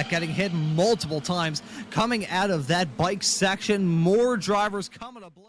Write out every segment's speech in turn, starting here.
that, getting hit multiple times. Coming out of that bike section, more drivers coming to blows.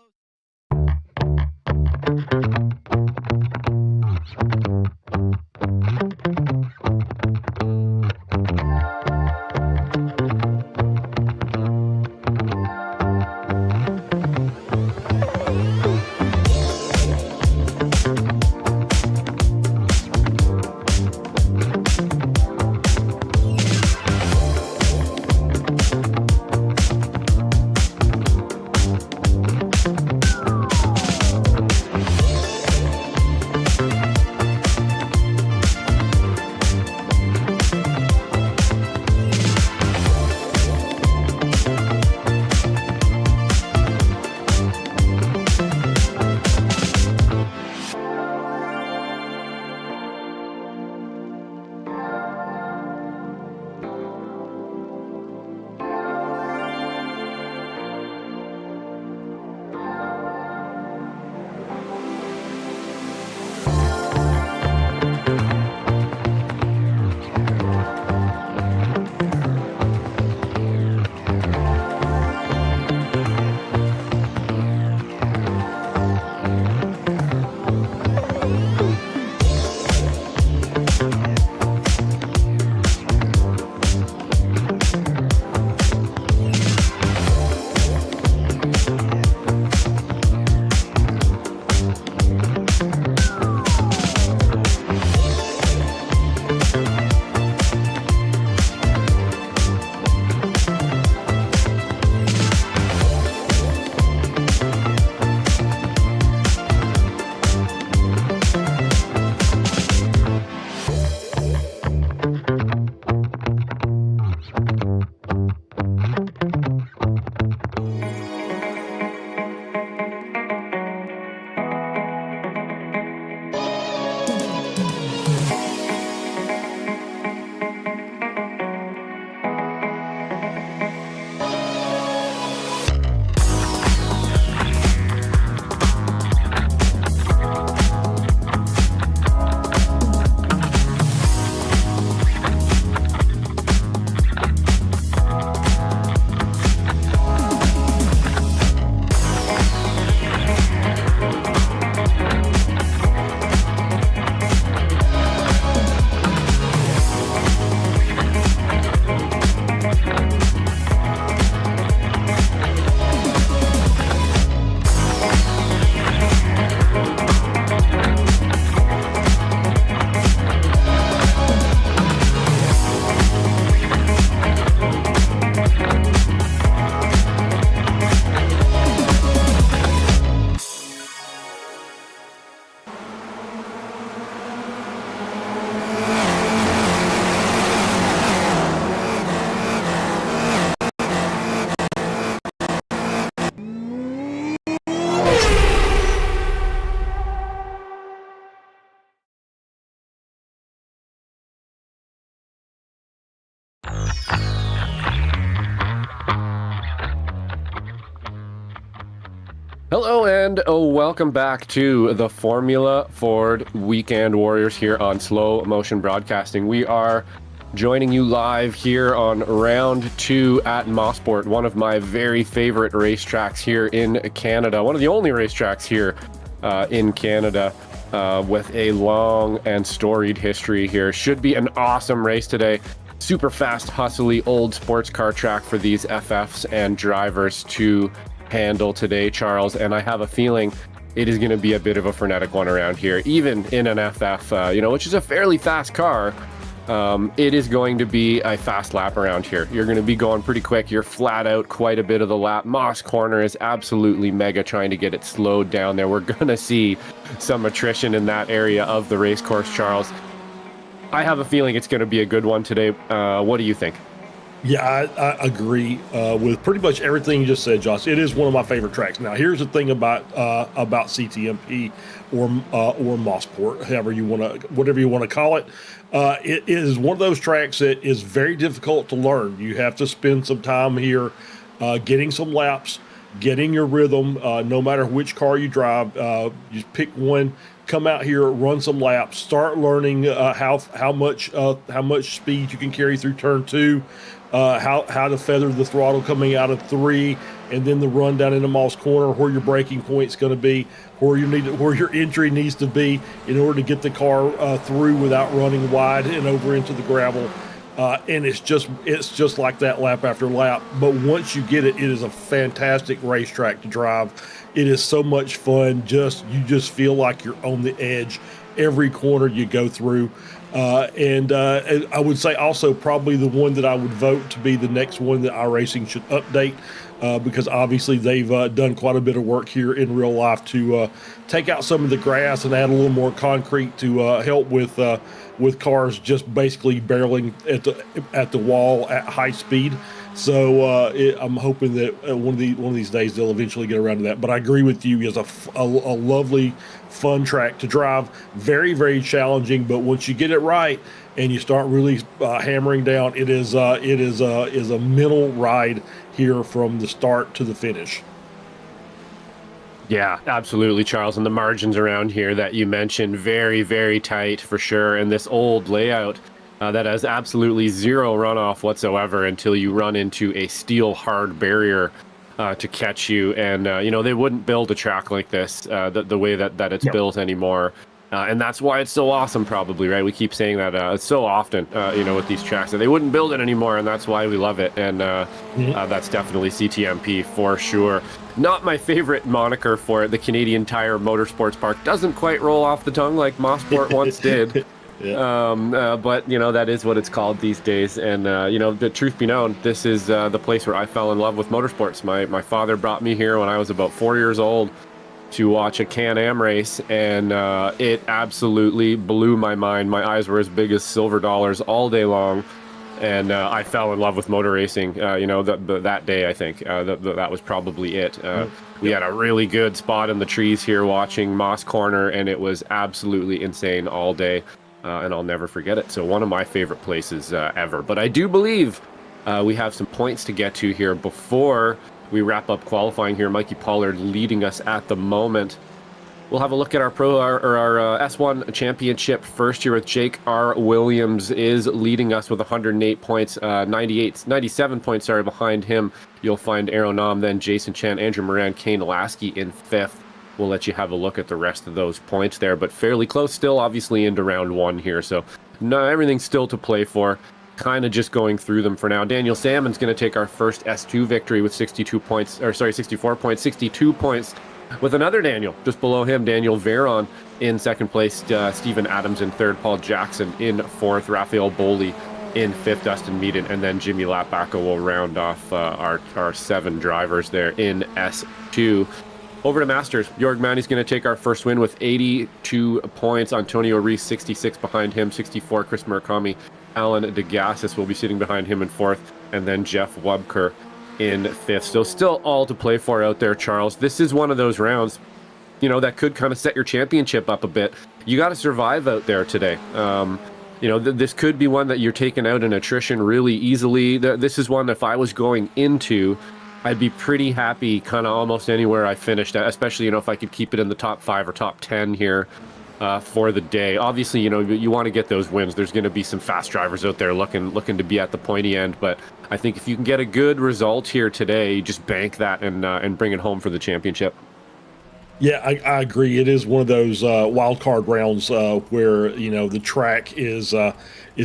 Hello and welcome back to the Formula Ford Weekend Warriors here on Slow Motion Broadcasting. We are joining you live here on round 2 at Mosport, one of my very favorite racetracks here in Canada, one of the only racetracks here in Canada with a long and storied history here. Should be an awesome race today. Super fast, hustly, old sports car track for these FFs and drivers to handle today, Charles, and I have a feeling it is going to be a bit of a frenetic one around here, even in an FF, which is a fairly fast car. It is going to be a fast lap around here. You're going to be going pretty quick. You're flat out quite a bit of the lap. Moss Corner is absolutely mega, trying to get it slowed down there. We're going to see some attrition in that area of the race course, Charles. I have a feeling it's going to be a good one today. What do you think? Yeah, I agree with pretty much everything you just said, Josh. It is one of my favorite tracks. Now, here's the thing about CTMP or Mosport, whatever you want to call it. It is one of those tracks that is very difficult to learn. You have to spend some time here, getting some laps, get in your rhythm. No matter which car you drive, just pick one. Come out here, run some laps, start learning how much speed you can carry through turn 2, how to feather the throttle coming out of 3, and then the run down into Moss Corner, where your braking point's going to be, where your entry needs to be in order to get the car through without running wide and over into the gravel. And it's just like that lap after lap. But once you get it, it is a fantastic racetrack to drive. It is so much fun. You just feel like you're on the edge every corner you go through. And I would say also probably the one that I would vote to be the next one that iRacing should update, because obviously they've done quite a bit of work here in real life to take out some of the grass and add a little more concrete to help with cars just basically barreling at the wall at high speed. So I'm hoping that one of these days they'll eventually get around to that. But I agree with you. It's a lovely, fun track to drive. Very, very challenging. But once you get it right and you start really hammering down, it is a mental ride here from the start to the finish. Yeah, absolutely, Charles. And the margins around here that you mentioned, very, very tight for sure. And this old layout that has absolutely zero runoff whatsoever until you run into a steel hard barrier to catch you. And, they wouldn't build a track like this the way that it's built anymore. And that's why it's so awesome, probably, right? We keep saying that so often, with these tracks, that they wouldn't build it anymore, and that's why we love it. And that's definitely CTMP for sure. Not my favorite moniker for it. The Canadian Tire Motorsports Park doesn't quite roll off the tongue like Mosport once did. Yeah. But that is what it's called these days. And the truth be known, this is the place where I fell in love with motorsports. My father brought me here when I was about 4 years old to watch a Can-Am race, and it absolutely blew my mind. My eyes were as big as silver dollars all day long, and I fell in love with motor racing. That day, I think that was probably it. We had a really good spot in the trees here watching Moss Corner, and it was absolutely insane all day. And I'll never forget it. So one of my favorite places ever. But I do believe we have some points to get to here before we wrap up qualifying here. Mikey Pollard leading us at the moment. We'll have a look at our S1 championship first here with Jake R. Williams is leading us with 108 points, 97 points, behind him. You'll find Aaron Nam, then Jason Chan, Andrew Moran, Kane Lasky in 5th. We'll let you have a look at the rest of those points there, but fairly close still, obviously into round 1 here. So no, everything's still to play for. Kind of just going through them for now. Daniel Salmon's going to take our first S2 victory with 64 points, 62 points, with another Daniel just below him, Daniel Veron in 2nd place, Stephen Adams in 3rd, Paul Jackson in 4th, Raphael Boley in 5th, Dustin Meaden, and then Jimmy Lapaka will round off our 7 drivers there in S2. Over to Masters. Jorg Manny's going to take our first win with 82 points. Antonio Reese, 66 behind him, 64 Chris Murakami. Alan DeGassis will be sitting behind him in 4th, and then Jeff Wubker in 5th. So still all to play for out there, Charles. This is one of those rounds, that could kind of set your championship up a bit. You got to survive out there today. This could be one that you're taking out in attrition really easily. This is one, if I was going into, I'd be pretty happy kind of almost anywhere I finished at, especially, if I could keep it in the top 5 or top 10 here for the day. Obviously, you want to get those wins. There's going to be some fast drivers out there looking to be at the pointy end, but I think if you can get a good result here today, just bank that and bring it home for the championship. Yeah, I agree. It is one of those wild card rounds where the track is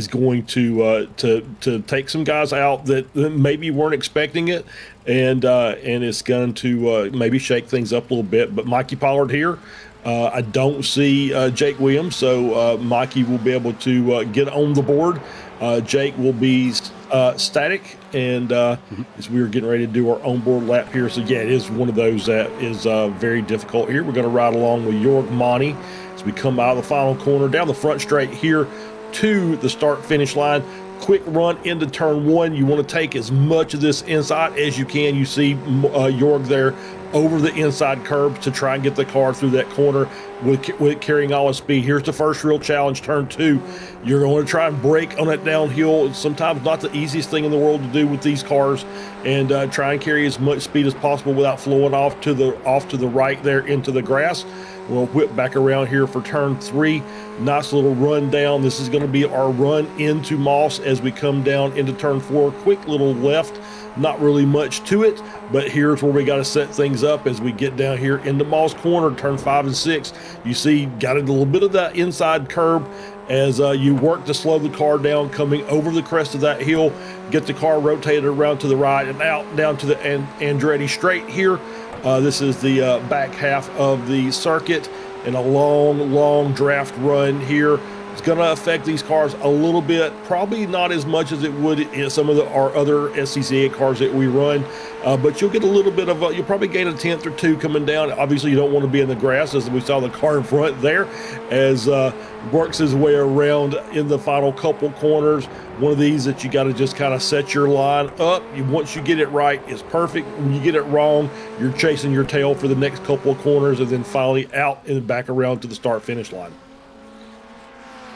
going to take some guys out that maybe weren't expecting it, and it's going to maybe shake things up a little bit. But Mikey Pollard here, I don't see Jake Williams, so Mikey will be able to get on the board. Jake will be static, and as we were getting ready to do our onboard lap here. So yeah, it is one of those that is very difficult here. We're going to ride along with Jorg Monty as we come out of the final corner down the front straight here to the start finish line. Quick run into turn 1. You want to take as much of this inside as you can. You see Jorg there over the inside curbs to try and get the car through that corner with carrying all its speed. Here's the first real challenge, turn 2. You're going to try and brake on it downhill. It's sometimes not the easiest thing in the world to do with these cars, and try and carry as much speed as possible without flowing off to the right there into the grass. We'll whip back around here for turn 3. Nice little run down. This is going to be our run into Moss as we come down into turn 4. Quick little left. Not really much to it, but here's where we got to set things up as we get down here into Moss Corner, turn 5 and 6. You see, got a little bit of that inside curb as you work to slow the car down, coming over the crest of that hill, get the car rotated around to the right and out down to the Andretti straight here. This is the back half of the circuit, and a long draft run here. It's going to affect these cars a little bit, probably not as much as it would in some of our other SCCA cars that we run, but you'll get a little bit of you'll probably gain a tenth or two coming down. Obviously, you don't want to be in the grass, as we saw the car in front there, as works his way around in the final couple corners. One of these that you got to just kind of set your line up. Once you get it right, it's perfect. When you get it wrong, you're chasing your tail for the next couple of corners, and then finally out and back around to the start-finish line.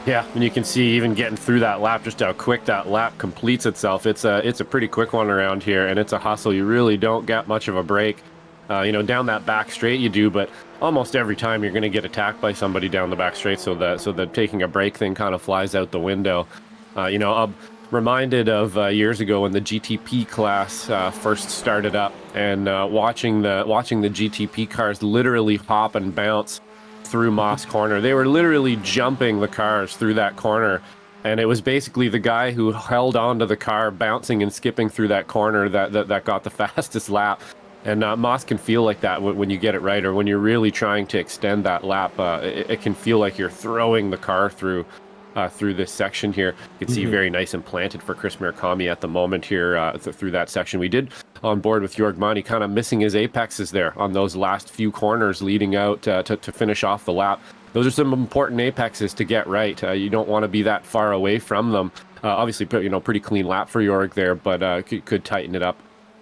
Yeah, and you can see even getting through that lap, just how quick that lap completes itself. It's a pretty quick one around here, and it's a hustle. You really don't get much of a break. Down that back straight you do, but almost every time you're going to get attacked by somebody down the back straight, so that taking a break thing kind of flies out the window. I'm reminded of years ago when the GTP class first started up, and watching the GTP cars literally hop and bounce through Moss Corner. They were literally jumping the cars through that corner, and it was basically the guy who held onto the car bouncing and skipping through that corner that got the fastest lap. And Moss can feel like that when you get it right, or when you're really trying to extend that lap. It can feel like you're throwing the car through this section here. You can see very nice and planted for Chris Murakami at the moment here through that section. We did on board with Jorg Mani, kind of missing his apexes there on those last few corners leading out to finish off the lap. Those are some important apexes to get right. You don't want to be that far away from them. Obviously, pretty clean lap for Jorg there, but could tighten it up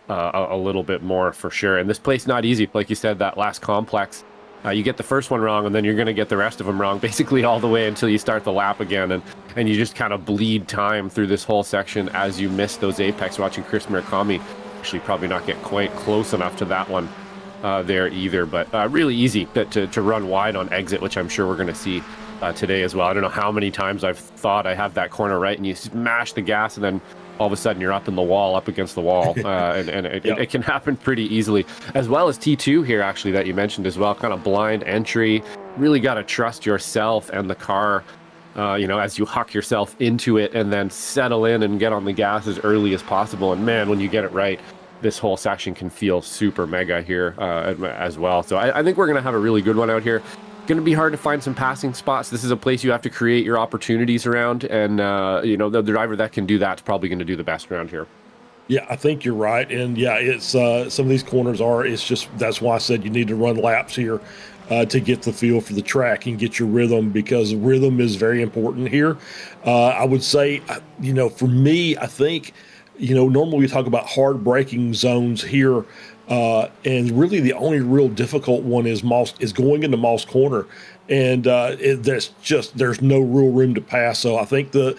a little bit more for sure. And this place not easy, like you said, that last complex. You get the first one wrong, and then you're going to get the rest of them wrong, basically all the way until you start the lap again, and you just kind of bleed time through this whole section as you miss those apex. Watching Chris Murakami actually probably not get quite close enough to that one there either, but really easy to run wide on exit, which I'm sure we're going to see today as well. I don't know how many times I've thought I have that corner right, and you smash the gas, and then all of a sudden you're up against the wall, and it can happen pretty easily. As well as T2 here, actually, that you mentioned as well, kind of blind entry. Really got to trust yourself and the car, as you huck yourself into it, and then settle in and get on the gas as early as possible. And man, when you get it right, this whole section can feel super mega here as well. So I think we're going to have a really good one out here. Going to be hard to find some passing spots. This is a place you have to create your opportunities around, and the driver that can do that's probably going to do the best around here. Yeah, I think you're right, and yeah, it's some of these corners are. It's just that's why I said you need to run laps here to get the feel for the track and get your rhythm, because rhythm is very important here. I would say, for me, I think, normally we talk about hard braking zones here. And really the only real difficult one is going into Moss Corner, and there's no real room to pass. So I think the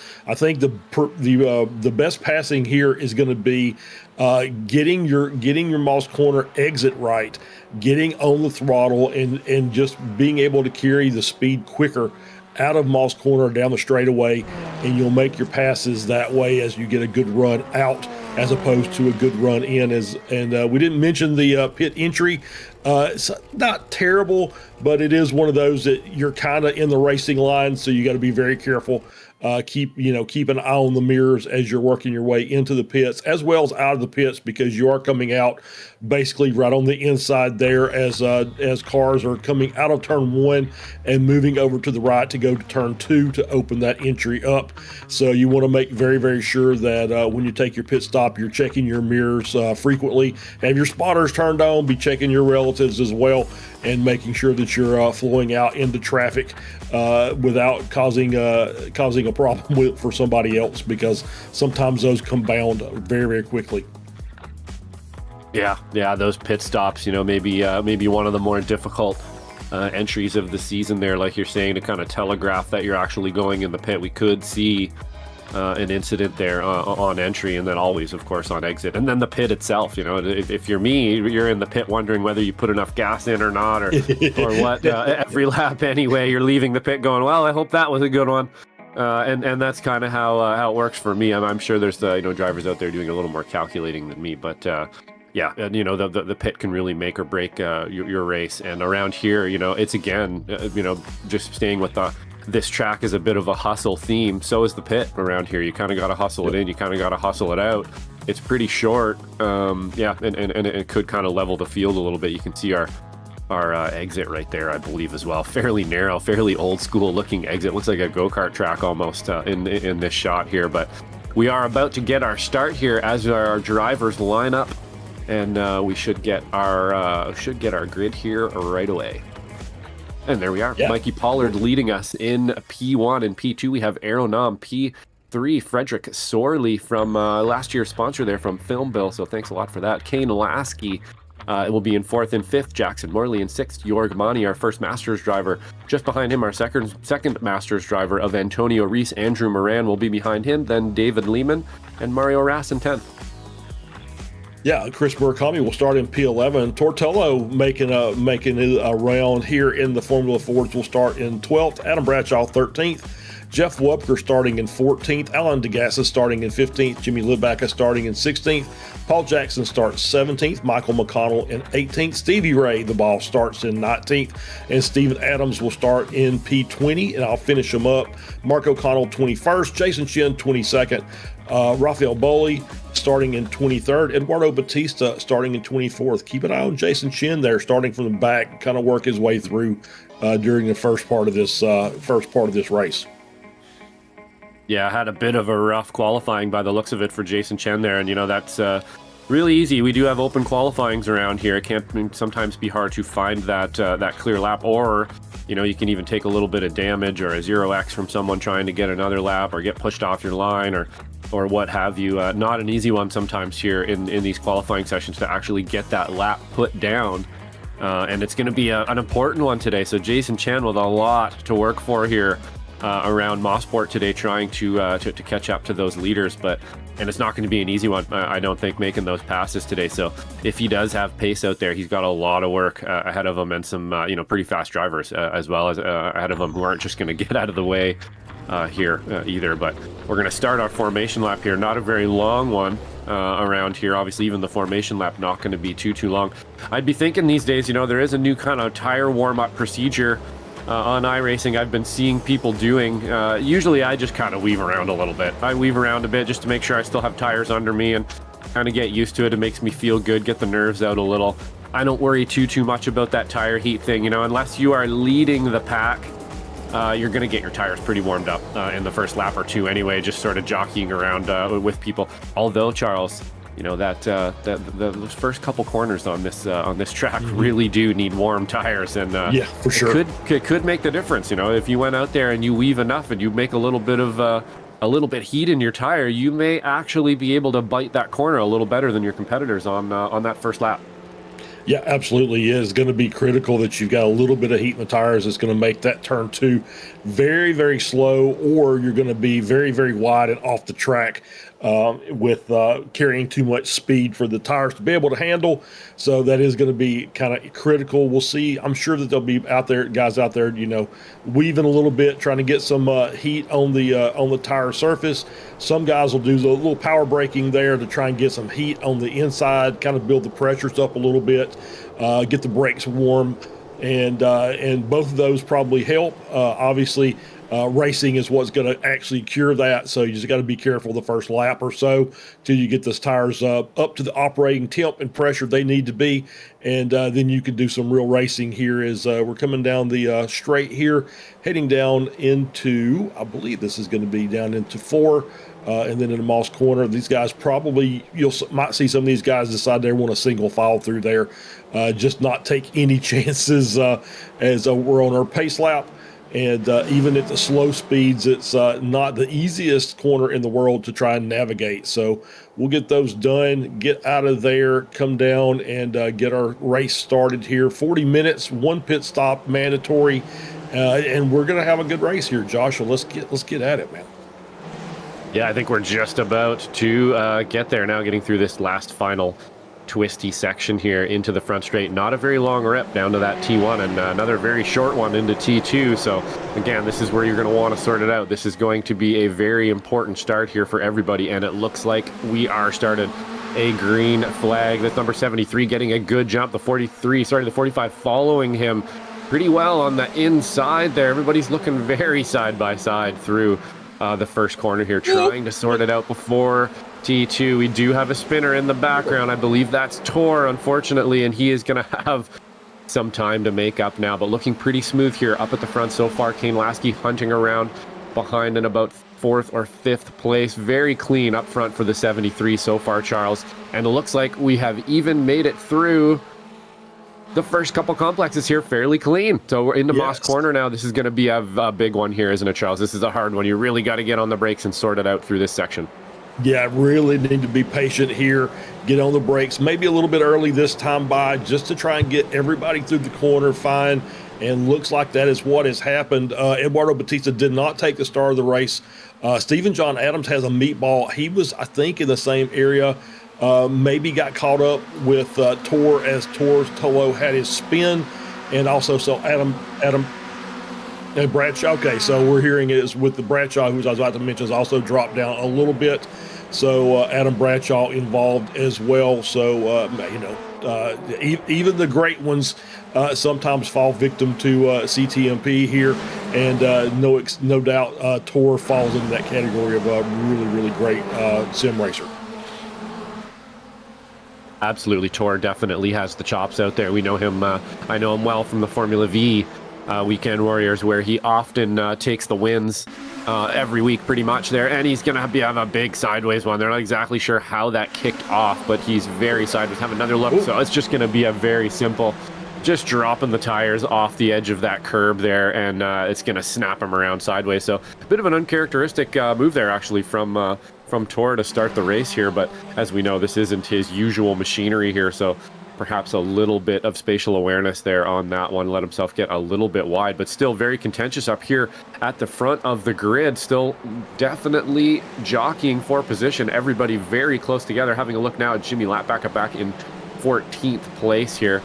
best passing here is going to be getting your Moss Corner exit right, getting on the throttle, and just being able to carry the speed quicker out of Moss Corner down the straightaway, and you'll make your passes that way as you get a good run out, as opposed to a good run in. We didn't mention the pit entry. It's not terrible, but it is one of those that you're kind of in the racing line, so you got to be very careful. Keep an eye on the mirrors as you're working your way into the pits, as well as out of the pits, because you are coming out basically right on the inside there as cars are coming out of turn 1 and moving over to the right to go to turn 2 to open that entry up. So you want to make very, very sure that when you take your pit stop, you're checking your mirrors frequently. Have your spotters turned on, be checking your relatives as well, and making sure that you're flowing out into traffic without causing a problem for somebody else, because sometimes those compound very, very quickly. Yeah, those pit stops, maybe one of the more difficult entries of the season there, like you're saying, to kind of telegraph that you're actually going in the pit. We could see an incident there on entry, and then always, of course, on exit. And then the pit itself, if you're me, you're in the pit wondering whether you put enough gas in or not, or what. Every lap anyway, you're leaving the pit going, well, I hope that was a good one. And that's kind of how it works for me. I'm sure there's drivers out there doing a little more calculating than me, but yeah, and the pit can really make or break your race. And around here, it's again, just staying with this track is a bit of a hustle theme. So is the pit around here. You kind of got to hustle it in. You kind of got to hustle it out. It's pretty short. And it could kind of level the field a little bit. You can see our exit right there, I believe, as well. Fairly narrow, fairly old school looking exit. Looks like a go-kart track almost in this shot here. But we are about to get our start here as our drivers line up, and we should get our grid here right away. And there we are. Yeah. Mikey Pollard leading us in P1 and P2. We have Aeronom P3, Frederick Sorley from last year's sponsor there from Film Bill. So thanks a lot for that. Kane Lasky will be in 4th and 5th. Jackson Morley in 6th. Jorg Mani, our first Masters driver. Just behind him, our second Masters driver of Antonio Reese. Andrew Moran will be behind him. Then David Lehman and Mario Rass in 10th. Yeah, Chris Murakami will start in P11. Tortello making it around here in the Formula Fords will start in 12th. Adam Bradshaw 13th. Jeff Wupker starting in 14th. Alan DeGassa starting in 15th. Jimmy Libacka starting in 16th. Paul Jackson starts 17th. Michael McConnell in 18th. Stevie Ray, the ball, starts in 19th. And Steven Adams will start in P20, and I'll finish them up. Mark O'Connell 21st. Jason Chin 22nd. Rafael Boley starting in 23rd. Eduardo Batista starting in 24th. Keep an eye on Jason Chin there, starting from the back, kind of work his way through during the first part of this race. Yeah, had a bit of a rough qualifying by the looks of it for Jason Chen there, and that's really easy. We do have open qualifyings around here. It can sometimes be hard to find that clear lap, or you can even take a little bit of damage or a 0x from someone trying to get another lap or get pushed off your line or what have you. Not an easy one sometimes here in these qualifying sessions to actually get that lap put down. And it's going to be an important one today. So Jason Chen with a lot to work for here around Mosport today, trying to catch up to those leaders. And it's not going to be an easy one, I don't think, making those passes today. So if he does have pace out there, he's got a lot of work ahead of him, and some pretty fast drivers as well as ahead of him, who aren't just going to get out of the way here either. But we're going to start our formation lap here. Not a very long one around here. Obviously, even the formation lap not going to be too long. I'd be thinking these days, there is a new kind of tire warm-up procedure on iRacing I've been seeing people doing. Usually I just kind of weave around a little bit. I weave around a bit just to make sure I still have tires under me and kind of get used to it. It makes me feel good, get the nerves out a little. I don't worry too much about that tire heat thing, unless you are leading the pack. You're going to get your tires pretty warmed up in the first lap or two anyway, just sort of jockeying around with people. Although, Charles, the first couple corners on this track really do need warm tires, and yeah, for sure, it could make the difference. If you went out there and you weave enough and you make a little bit heat in your tire, you may actually be able to bite that corner a little better than your competitors on that first lap. Yeah, absolutely is going to be critical that you've got a little bit of heat in the tires. It's going to make that turn 2 very, very slow, or you're going to be very, very wide and off the track with carrying too much speed for the tires to be able to handle. So that is going to be kind of critical. We'll see. I'm sure that there'll be guys out there, weaving a little bit, trying to get some heat on the tire surface. Some guys will do the little power braking there to try and get some heat on the inside, kind of build the pressures up a little bit, get the brakes warm, and both of those probably help. Obviously, racing is what's going to actually cure that, so you just got to be careful the first lap or so till you get those tires up to the operating temp and pressure they need to be, and then you can do some real racing here as we're coming down the straight here, heading down into, I believe this is going to be down into 4, and then in the Moss Corner. These guys probably, might see some of these guys decide they want a single file through there, just not take any chances as we're on our pace lap. And even at the slow speeds, it's not the easiest corner in the world to try and navigate. So we'll get those done, get out of there, come down, and get our race started here. 40 minutes, 1 pit stop mandatory, and we're going to have a good race here, Joshua. Let's get at it, man. Yeah, I think we're just about to get there now, getting through this last final twisty section here into the front straight. Not a very long rep down to that T1, and another very short one into T2. So again, this is where you're going to want to sort it out. This is going to be a very important start here for everybody, and it looks like we are started. A green flag. That's number 73 getting a good jump. The 45 following him pretty well on the inside there. Everybody's looking very side by side through the first corner here, trying to sort it out before T2. We do have a spinner in the background. I believe that's Tor, unfortunately, and he is going to have some time to make up now, but looking pretty smooth here up at the front so far. Kane Lasky hunting around behind in about 4th or 5th place. Very clean up front for the 73 so far, Charles. And it looks like we have even made it through the first couple complexes here fairly clean. So we're into Moss Corner now. This is going to be a big one here, isn't it, Charles? This is a hard one. You really got to get on the brakes and sort it out through this section. Yeah, really need to be patient here, get on the brakes, maybe a little bit early this time by, just to try and get everybody through the corner fine, and looks like that is what has happened. Eduardo Batista did not take the start of the race. Stephen John Adams has a meatball. He was, I think, in the same area, maybe got caught up with Tor as Tor's Tolo had his spin, and also so Adam and Bradshaw. Okay, so we're hearing is with the Bradshaw, who I was about to mention, has also dropped down a little bit. So Adam Bradshaw involved as well. So, even the great ones sometimes fall victim to CTMP here. And no doubt Tor falls into that category of a really, really great sim racer. Absolutely, Tor definitely has the chops out there. We know him. I know him well from the Formula V Weekend Warriors, where he often takes the wins every week pretty much there, and he's going to have a big sideways one. They're not exactly sure how that kicked off, but he's very sideways. Have another look. So it's just going to be a very simple, just dropping the tires off the edge of that curb there, and it's going to snap him around sideways. So a bit of an uncharacteristic move there, actually, from Tor to start the race here, but as we know, this isn't his usual machinery here, so perhaps a little bit of spatial awareness there on that one. Let himself get a little bit wide, but still very contentious up here at the front of the grid. Still definitely jockeying for position. Everybody very close together. Having a look now at Jimmy Latback back in 14th place here.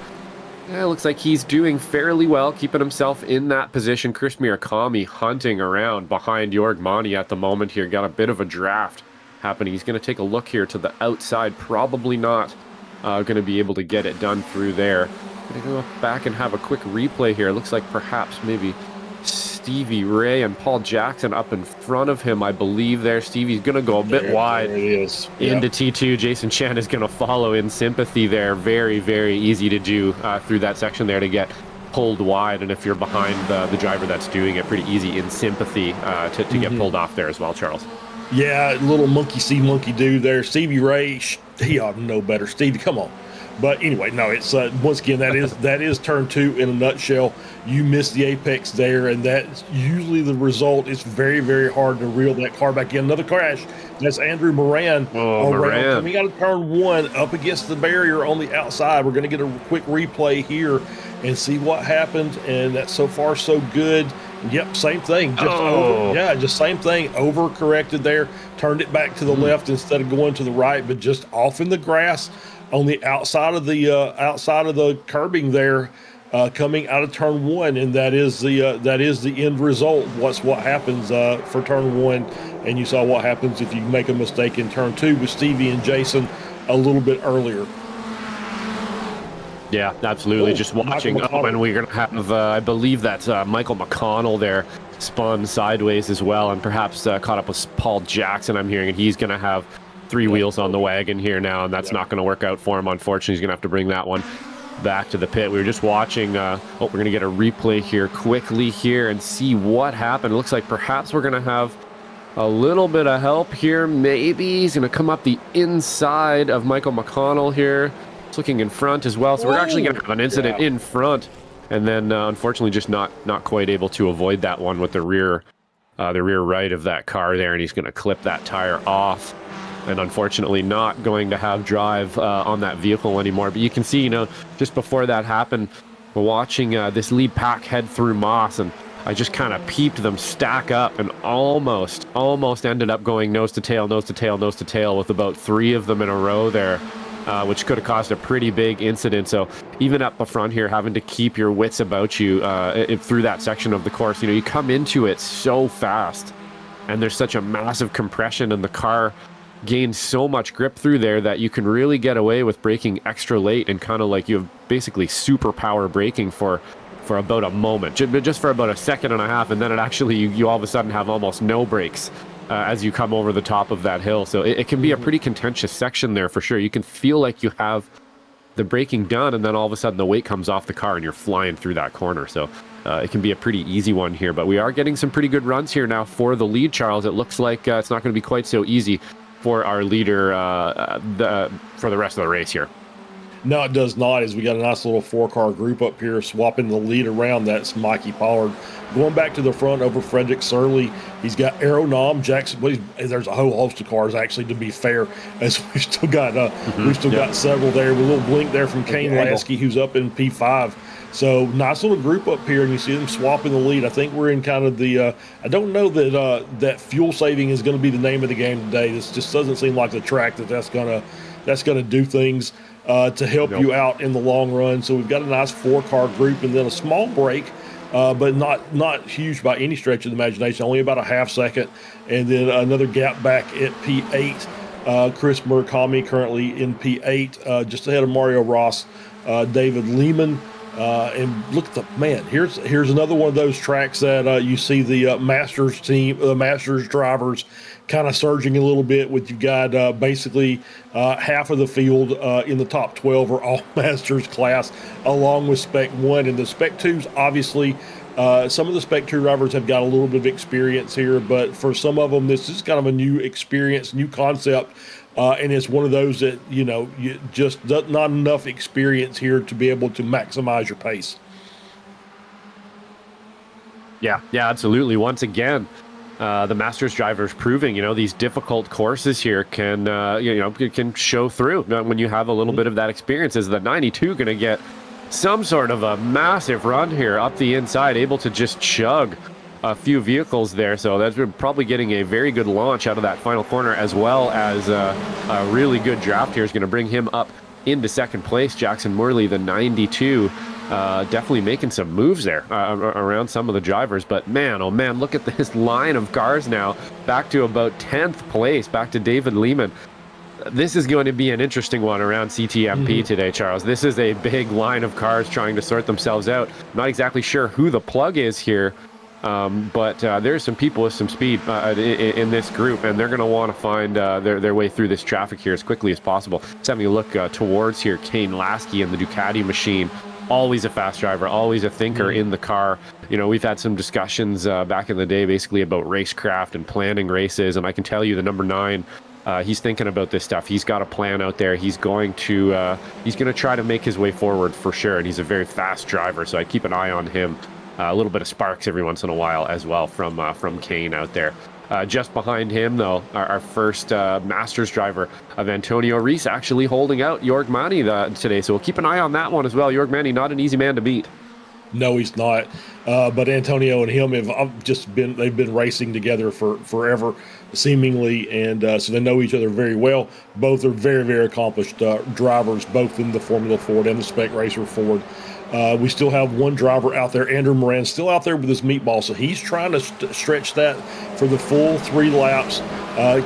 Yeah, it looks like he's doing fairly well, keeping himself in that position. Chris Mirakami hunting around behind Jorg Mani at the moment here. Got a bit of a draft happening. He's going to take a look here to the outside. Probably not going to be able to get it done through there. Going to go back and have a quick replay here. Looks like perhaps maybe Stevie Ray and Paul Jackson up in front of him, I believe there. Stevie's going to go a bit wide into T2. Jason Chen is going to follow in sympathy there. Very, very easy to do through that section there to get pulled wide. And if you're behind the driver that's doing it, pretty easy in sympathy to get pulled off there as well, Charles. Yeah, little monkey see, monkey do there. Stevie Ray, he ought to know better. Stevie, come on. But anyway, no, it's once again, that is turn 2 in a nutshell. You miss the apex there, and that's usually the result. It's very, very hard to reel that car back in. Another crash. That's Andrew Moran. Moran. Coming out of turn 1 up against the barrier on the outside. We're going to get a quick replay here and see what happened, and that's so far so good. Yep, same thing. Just same thing. Overcorrected there. Turned it back to the left instead of going to the right, but just off in the grass on the outside of the curbing there, coming out of turn 1, and that is the end result. What happens for turn 1, and you saw what happens if you make a mistake in turn 2 with Stevie and Jason a little bit earlier. Yeah, absolutely. Just watching up, and we're going to have, I believe that's Michael McConnell there, spun sideways as well, and perhaps caught up with Paul Jackson, I'm hearing, and he's going to have 3 wheels on the wagon here now, and that's not going to work out for him, unfortunately. He's going to have to bring that one back to the pit. We were just watching, we're going to get a replay here quickly here and see what happened. It looks like perhaps we're going to have a little bit of help here. Maybe he's going to come up the inside of Michael McConnell here. Looking in front as well, so we're actually going to have an incident in front and then unfortunately just not quite able to avoid that one with the rear right of that car there, and he's going to clip that tire off. And unfortunately not going to have drive on that vehicle anymore. But you can see, just before that happened, we're watching this lead pack head through Moss, and I just kind of peeped them stack up and almost ended up going nose to tail with about 3 of them in a row there, which could have caused a pretty big incident. So even up the front here, having to keep your wits about you through that section of the course, you come into it so fast, and there's such a massive compression, and the car gains so much grip through there that you can really get away with braking extra late, and kind of like you have basically superpower braking for about a moment, just for about a second and a half, and then it actually you all of a sudden have almost no brakes as you come over the top of that hill. So it can be a pretty contentious section there for sure. You can feel like you have the braking done, and then all of a sudden the weight comes off the car and you're flying through that corner. So it can be a pretty easy one here, but we are getting some pretty good runs here now for the lead, Charles. It looks like it's not going to be quite so easy for our leader for the rest of the race here. No, it does not, as we got a nice little 4-car group up here swapping the lead around. That's Mikey Pollard. Going back to the front over Frederick Surley, he's got Aeronom, Jackson. There's a whole host of cars, actually, to be fair, as we've still got got several there. With a little blink there from Kane Lasky, who's up in P5. So nice little group up here, and you see them swapping the lead. I think we're in kind of the I don't know that fuel saving is going to be the name of the game today. This just doesn't seem like the track that's gonna do things to help you out in the long run. So we've got a nice 4-car group, and then a small break, but not huge by any stretch of the imagination, only about a half second, and then another gap back at P8. Chris Murakami currently in P8, just ahead of Mario Ross, David Lehman. And look at here's another one of those tracks that you see the Masters team, the Masters drivers kind of surging a little bit. You've got basically half of the field in the top 12 are all Masters class, along with Spec 1. And the Spec 2s, obviously, some of the Spec 2 drivers have got a little bit of experience here, but for some of them, this is kind of a new experience, new concept. And it's one of those that, you just not enough experience here to be able to maximize your pace. Yeah, absolutely. Once again, the Masters drivers proving, these difficult courses here can, can show through when you have a little bit of that experience. Is the 92 going to get some sort of a massive run here up the inside, able to just chug a few vehicles there? So that's probably getting a very good launch out of that final corner, as well as a really good draft here is going to bring him up into second place. Jackson Morley, the 92, definitely making some moves there around some of the drivers. But man, oh man, look at this line of cars now, back to about 10th place, back to David Lehman. This is going to be an interesting one around CTMP today, Charles. This is a big line of cars trying to sort themselves out. I'm not exactly sure who the plug is here, but there's some people with some speed in this group, and they're going to want to find their way through this traffic here as quickly as possible. Just having a look towards here, Kane Lasky and the Ducati machine. Always a fast driver, always a thinker in the car. We've had some discussions back in the day basically about racecraft and planning races, and I can tell you the number 9, he's thinking about this stuff. He's got a plan out there. He's going to try to make his way forward for sure, and he's a very fast driver, so I keep an eye on him. A little bit of sparks every once in a while as well from Kane out there. Just behind him, though, our first Masters driver of Antonio Reese, actually holding out Jorg Mani today. So we'll keep an eye on that one as well. Jorg Mani, not an easy man to beat. No, he's not. But Antonio and him they've been racing together for forever, seemingly, and so they know each other very well. Both are very, very accomplished drivers, both in the Formula Ford and the Spec Racer Ford. We still have one driver out there, Andrew Moran, still out there with his meatball, so he's trying to stretch that for the full 3 laps,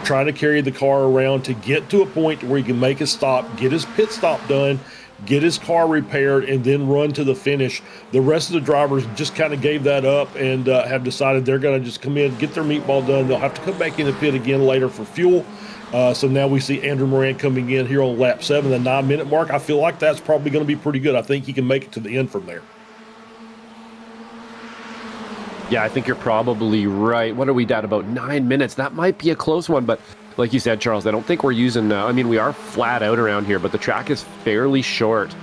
trying to carry the car around to get to a point where he can make a stop, get his pit stop done, get his car repaired, and then run to the finish. The rest of the drivers just kind of gave that up and have decided they're going to just come in, get their meatball done. They'll have to come back in the pit again later for fuel. So now we see Andrew Moran coming in here on lap 7, the 9-minute mark. I feel like that's probably going to be pretty good. I think he can make it to the end from there. Yeah, I think you're probably right. What are we at? About 9 minutes. That might be a close one, but like you said, Charles, I don't think we're using, we are flat out around here, but the track is fairly short.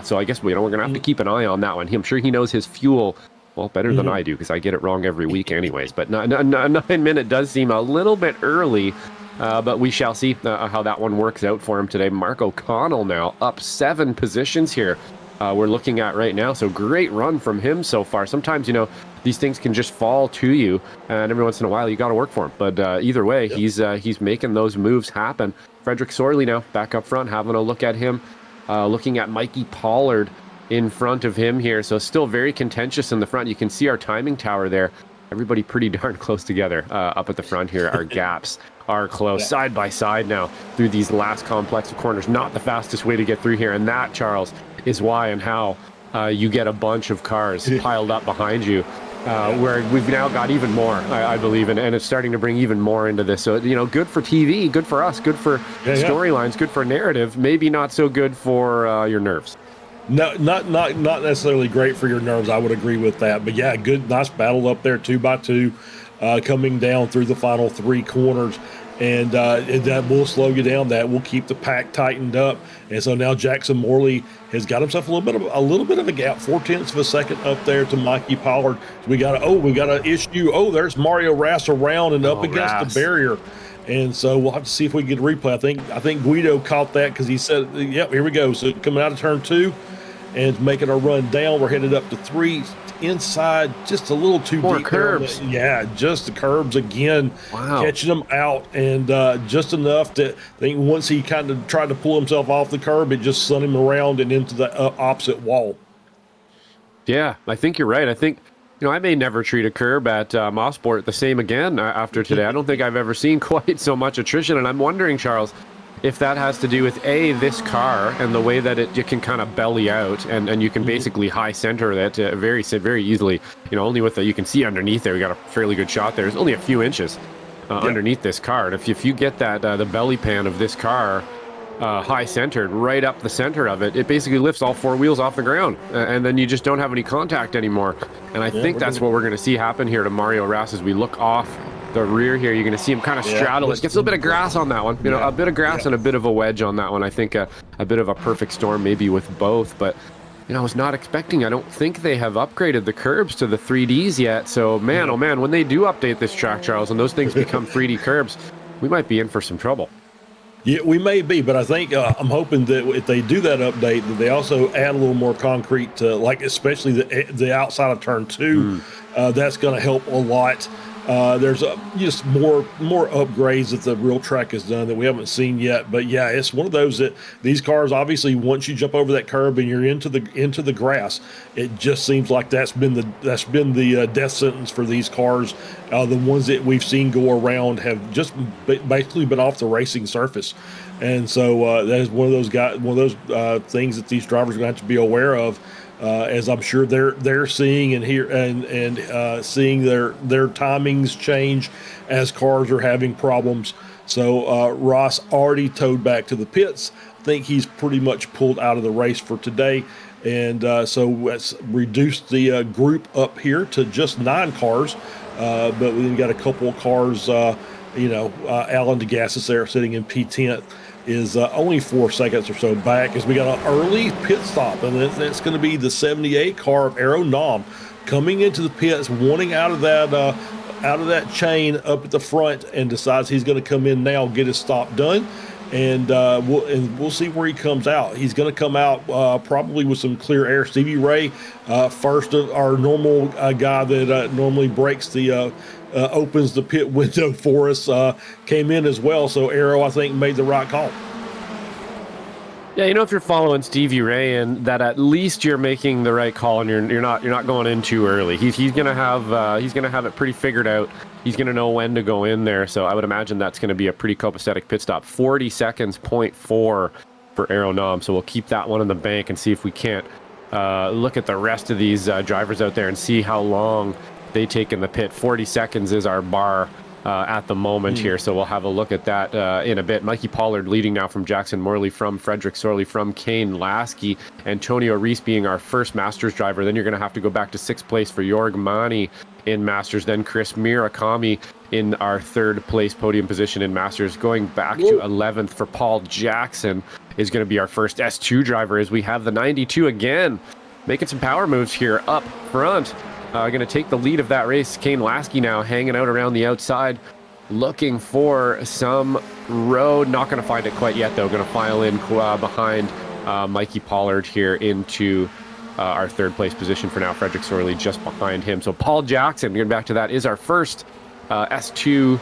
So I guess we're going to have to keep an eye on that one. I'm sure he knows his fuel well better than I do, because I get it wrong every week anyways. But 9 minute does seem a little bit early, but we shall see how that one works out for him today. Mark O'Connell now up 7 positions here. We're looking at right now. So great run from him so far. Sometimes, these things can just fall to you, and every once in a while you got to work for him. But either way, he's making those moves happen. Frederick Sorley now back up front, having a look at him, looking at Mikey Pollard in front of him here. So still very contentious in the front. You can see our timing tower there. Everybody pretty darn close together up at the front here. Our gaps are close, side by side now through these last complex of corners. Not the fastest way to get through here, and that, Charles, is why and how you get a bunch of cars piled up behind you, where we've now got even more, I believe, and it's starting to bring even more into this. So, good for TV, good for us, good for storylines, good for narrative, maybe not so good for your nerves. No, not necessarily great for your nerves. I would agree with that. But yeah, good, nice battle up there, 2 by 2, coming down through the final 3 corners. And that will slow you down. That will keep the pack tightened up. And so now Jackson Morley has got himself a little bit of a gap, 0.4 of a second up there to Mikey Pollard. So we got an issue. Oh, there's Mario Rass around and up against the barrier. And so we'll have to see if we can get a replay. I think Guido caught that because he said, "Yep, here we go." So coming out of turn 2 and making a run down, we're headed up to 3. Inside, just a little too deep. Curbs. Yeah, just the curbs again, catching them out, and just enough that I think once he kind of tried to pull himself off the curb, it just sent him around and into the opposite wall. Yeah, I think you're right. I think, I may never treat a curb at Mosport the same again after today. I don't think I've ever seen quite so much attrition, and I'm wondering, Charles, if that has to do with this car and the way that you can kind of belly out, and you can basically high center that very easily. Only with you can see underneath there. We got a fairly good shot there. It's only a few inches underneath this car, and if you get that the belly pan of this car high centered right up the center of it, it basically lifts all 4 wheels off the ground, and then you just don't have any contact anymore. And I think that's what we're going to see happen here to Mario Rass as we look off the rear here. You're going to see him kind of straddle it. Gets a little bit of grass on that one. A bit of grass and a bit of a wedge on that one. I think a bit of a perfect storm maybe with both. But, I was not expecting. I don't think they have upgraded the curbs to the 3Ds yet. So, man, oh man, when they do update this track, Charles, and those things become 3D curbs, we might be in for some trouble. Yeah, we may be, but I think I'm hoping that if they do that update, that they also add a little more concrete to, especially the outside of turn 2. That's going to help a lot. There's just more upgrades that the real track has done that we haven't seen yet. But yeah, it's one of those that these cars, obviously, once you jump over that curb and you're into the grass, it just seems like that's been the death sentence for these cars. The ones that we've seen go around have just basically been off the racing surface, and so that is one of those things that these drivers are going to have to be aware of. As I'm sure they're seeing and seeing their timings change as cars are having problems. So Ross already towed back to the pits. I think he's pretty much pulled out of the race for today, and so let's reduce the group up here to just 9 cars. But we've got a couple of cars. Alan DeGassis there sitting in P10. Is only 4 seconds or so back as we got an early pit stop, and that's going to be the 78 car of Aero Nom coming into the pits, wanting out of that chain up at the front, and decides he's going to come in now, get his stop done, and we'll see where he comes out. He's going to come out probably with some clear air. Stevie Ray, first our normal guy that normally breaks the. Opens the pit window for us, came in as well. So Aero, I think, made the right call. Yeah, if you're following Stevie Ray, and that at least you're making the right call, and you're not going in too early. He's gonna have it pretty figured out. He's gonna know when to go in there. So I would imagine that's gonna be a pretty copacetic pit stop. 40 seconds, 0.4 for Aero Nom. So we'll keep that one in the bank and see if we can't look at the rest of these drivers out there and see how long they take in the pit. 40 seconds is our bar at the moment here. So we'll have a look at that in a bit. Mikey Pollard leading now from Jackson Morley, from Frederick Sorley, from Kane Lasky. Antonio Reese being our first Masters driver. Then you're going to have to go back to 6th place for Jorg Mani in Masters. Then Chris Mirakami in our 3rd place podium position in Masters. Going back to 11th for Paul Jackson is going to be our first S2 driver, as we have the 92 again. Making some power moves here up front. Going to take the lead of that race. Kane Lasky now hanging out around the outside, looking for some road. Not going to find it quite yet, though. Going to file in behind Mikey Pollard here into our 3rd place position for now. Frederick Sorley just behind him. So Paul Jackson, getting back to that, is our first S2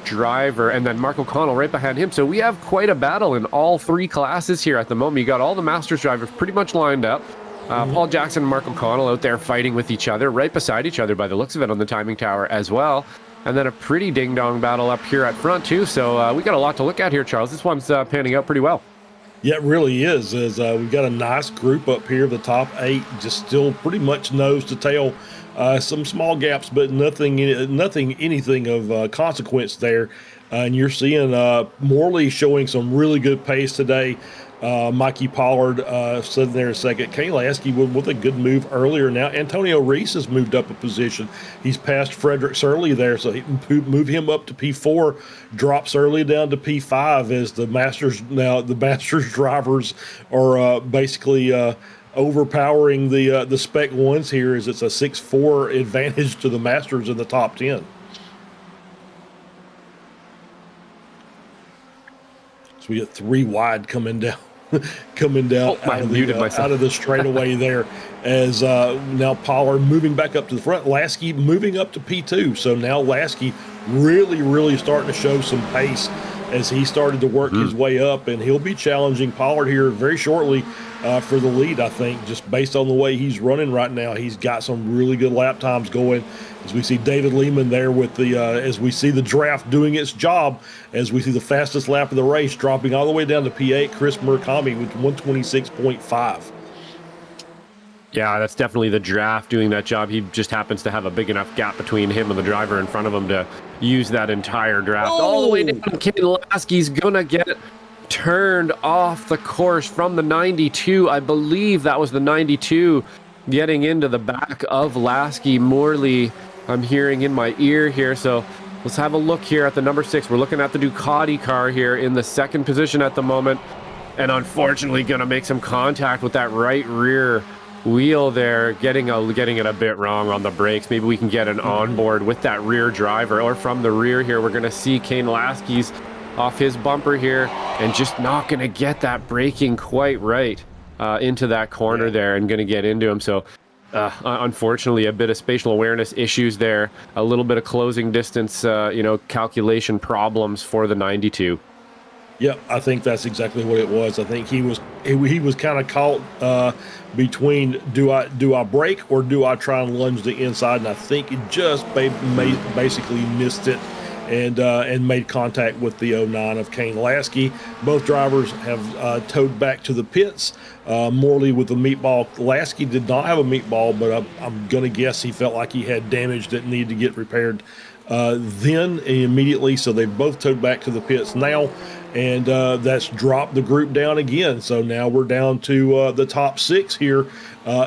driver, and then Mark O'Connell right behind him. So we have quite a battle in all 3 classes here at the moment. You got all the Masters drivers pretty much lined up. Paul Jackson and Mark O'Connell out there fighting with each other, right beside each other by the looks of it on the timing tower as well. And then a pretty ding-dong battle up here at front too. So we got a lot to look at here, Charles. This one's panning out pretty well. Yeah, it really is. We've got a nice group up here. The top 8 just still pretty much nose to tail. Some small gaps, but nothing anything of consequence there. And you're seeing Morley showing some really good pace today. Mikey Pollard sitting there a second. Kane Lasky with a good move earlier. Now Antonio Reese has moved up a position. He's passed Frederick Sorley there, so he can move him up to P4, drops early down to P5 as the Masters drivers are basically overpowering the Spec 1s here, as it's a 6-4 advantage to the Masters in the top 10. So we got 3 wide coming down out of the straightaway there, as now Pollard moving back up to the front, Lasky moving up to P2. So now Lasky really starting to show some pace as he started to work his way up, and he'll be challenging Pollard here very shortly for the lead, I think, just based on the way he's running right now. He's got some really good lap times going, as we see David Lehman there with the as we see the draft doing its job, as we see the fastest lap of the race dropping all the way down to P8, Chris Murakami with 126.5. Yeah, that's definitely the draft doing that job. He just happens to have a big enough gap between him and the driver in front of him to use that entire draft. All the way down. Kane Lasky's gonna get turned off the course from the 92. I believe that was the 92 getting into the back of Lasky. Morley, I'm hearing in my ear here. So let's have a look here at the number 6. We're looking at the Ducati car here in the 2nd position at the moment, and unfortunately gonna make some contact with that right rear wheel there, getting it a bit wrong on the brakes. Maybe we can get an onboard with that rear driver, or from the rear here. We're going to see Kane Lasky's off his bumper here, and just not going to get that braking quite right into that corner there, and going to get into him. So unfortunately, a bit of spatial awareness issues there, a little bit of closing distance, calculation problems for the 92. Yep, I think that's exactly what it was. I think he was kind of caught between do I brake or do I try and lunge the inside, and I think he just basically missed it and made contact with the 09 of Kane Lasky. Both drivers have towed back to the pits. Morley with the meatball. Lasky did not have a meatball, but I'm going to guess he felt like he had damage that needed to get repaired then immediately. So they both towed back to the pits now, and that's dropped the group down again. So now we're down to the top 6 here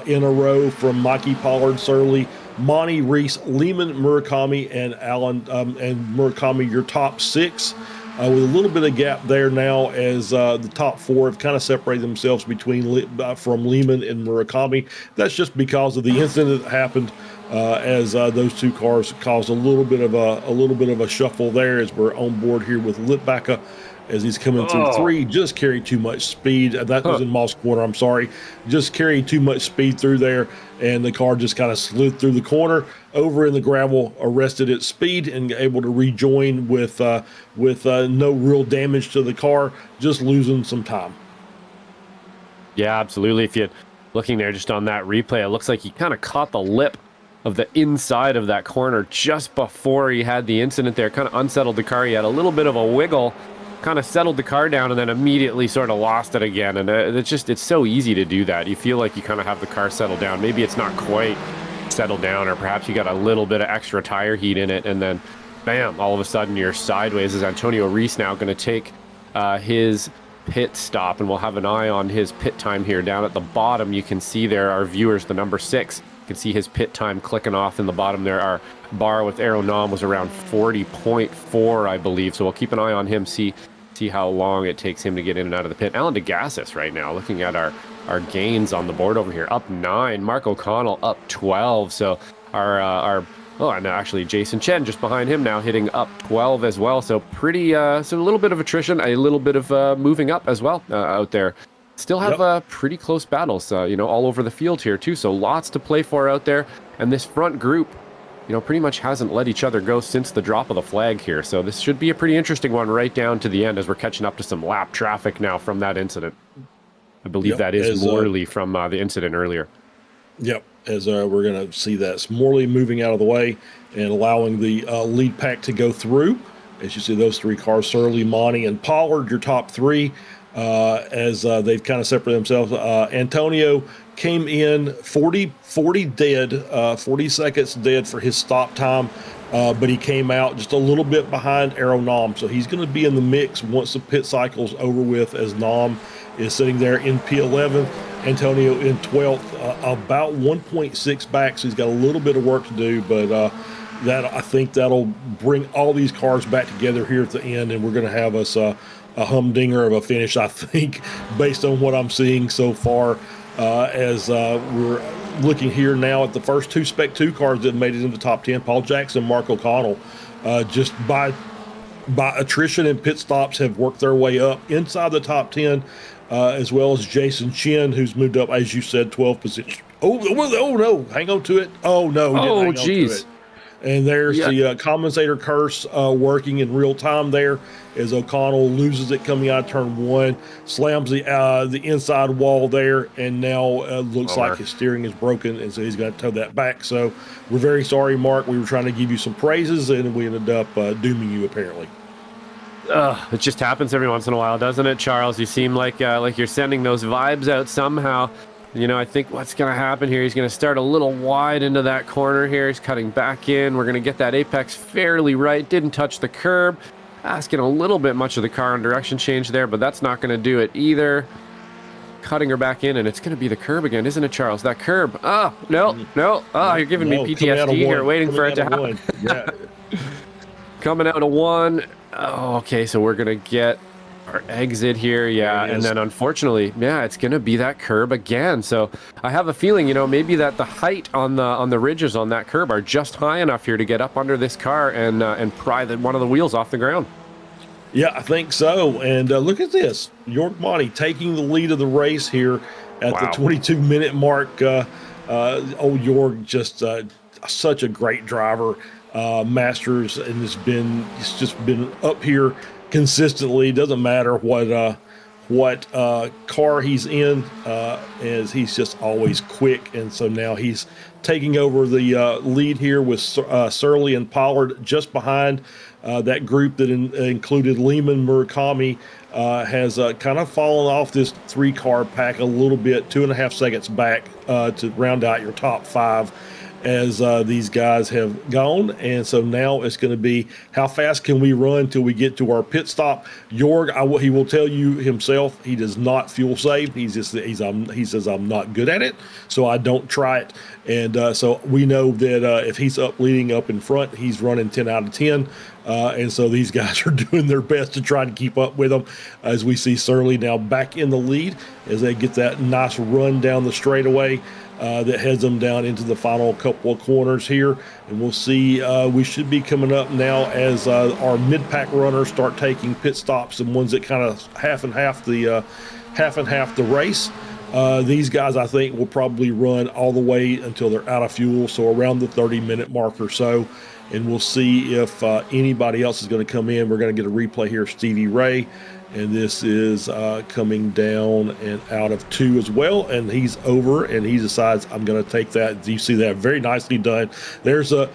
in a row from Mikey Pollard, Sorley, Monty, Reese, Lehman, Murakami, and Allen, and Murakami, your top 6, with a little bit of gap there now, as the top 4 have kind of separated themselves between from Lehman and Murakami. That's just because of the incident that happened, as those 2 cars caused a little bit of a shuffle there, as we're on board here with Litbaka. As he's coming through 3, just carried too much speed. That was in Mosport, I'm sorry. Just carried too much speed through there, and the car just kind of slid through the corner, over in the gravel, arrested its speed, and able to rejoin with no real damage to the car, just losing some time. Yeah, absolutely. If you're looking there just on that replay, it looks like he kind of caught the lip of the inside of that corner just before he had the incident there, kind of unsettled the car. He had a little bit of a wiggle, kind of settled the car down, and then immediately sort of lost it again. And it's so easy to do that. You feel like you kind of have the car settled down. Maybe it's not quite settled down, or perhaps you got a little bit of extra tire heat in it, and then bam, all of a sudden you're sideways. Is Antonio Reese now going to take his pit stop, and we'll have an eye on his pit time here. Down at the bottom, you can see there, our viewers, the number 6. You can see his pit time clicking off in the bottom there. Our bar with Aeronom was around 40.4, I believe. So we'll keep an eye on him, see how long it takes him to get in and out of the pit. Alan DeGassis right now, looking at our gains on the board over here, up 9. Mark O'Connell up 12. So and actually Jason Chen just behind him now hitting up 12 as well. So pretty, so a little bit of attrition, a little bit of moving up as well out there. Still have pretty close battles, all over the field here too. So lots to play for out there. And this front group, pretty much hasn't let each other go since the drop of the flag here. So this should be a pretty interesting one right down to the end as we're catching up to some lap traffic now from that incident. I believe that is Morley from the incident earlier. Yep, as we're going to see that. It's Morley moving out of the way and allowing the lead pack to go through. As you see those 3 cars, Surly, Monty, and Pollard, your top 3, as they've kind of separated themselves. Antonio came in 40 dead, 40 seconds dead for his stop time, but he came out just a little bit behind Aeronom. So he's going to be in the mix once the pit cycle's over with, as Nom is sitting there in P11. Antonio in 12th, about 1.6 back, so he's got a little bit of work to do, but I think that'll bring all these cars back together here at the end, and we're going to have us a humdinger of a finish, I think, based on what I'm seeing so far, as we're looking here now at the first 2 Spec 2 cars that made it into the top 10. Paul Jackson, Mark O'Connell, just by attrition and pit stops have worked their way up inside the top 10, as well as Jason Chen, who's moved up, as you said, 12 position. Oh no, hang on to it. Oh no, oh geez. And there's the compensator curse working in real time there, as O'Connell loses it coming out of turn 1, slams the inside wall there, and now looks like his steering is broken, and so he's going to tow that back. So we're very sorry, Mark. We were trying to give you some praises, and we ended up dooming you, apparently. It just happens every once in a while, doesn't it, Charles? You seem like you're sending those vibes out somehow. I think what's going to happen here, he's going to start a little wide into that corner here. He's cutting back in. We're going to get that apex fairly right. Didn't touch the curb. Asking a little bit much of the car on direction change there, but that's not going to do it either. Cutting her back in, and it's going to be the curb again, isn't it, Charles? That curb. Oh, no. Oh, you're giving me PTSD here, waiting for it to happen. Yeah. Coming out of 1. Oh, okay, so we're going to get our exit here, and then unfortunately, it's going to be that curb again. So I have a feeling, maybe that the height on the ridges on that curb are just high enough here to get up under this car and pry one of the wheels off the ground. Yeah, I think so. And look at this, York Monty taking the lead of the race here at the 22-minute mark. Old York, just such a great driver. Masters, and he's just been up here consistently. Doesn't matter what car he's in, as he's just always quick. And so now he's taking over the lead here with Surly and Pollard just behind. That group that included Lehman, Murakami, has kind of fallen off this 3-car pack a little bit, 2.5 seconds back to round out your top 5. As these guys have gone. And so now it's going to be, how fast can we run till we get to our pit stop? Jorg, he will tell you himself, he does not fuel save. He says, I'm not good at it, so I don't try it. And so we know that if he's leading up in front, he's running 10 out of 10. And so these guys are doing their best to try to keep up with them, as we see Surly now back in the lead as they get that nice run down the straightaway. That heads them down into the final couple of corners here. And we'll see, we should be coming up now as our mid-pack runners start taking pit stops, and ones that kind of half and half the race. These guys, I think, will probably run all the way until they're out of fuel, so around the 30-minute mark or so. And we'll see if anybody else is going to come in. We're going to get a replay here of Stevie Ray and this is coming down and out of 2 as well, and he's over, and he decides I'm going to take that. Do you see that? Very nicely done. There is a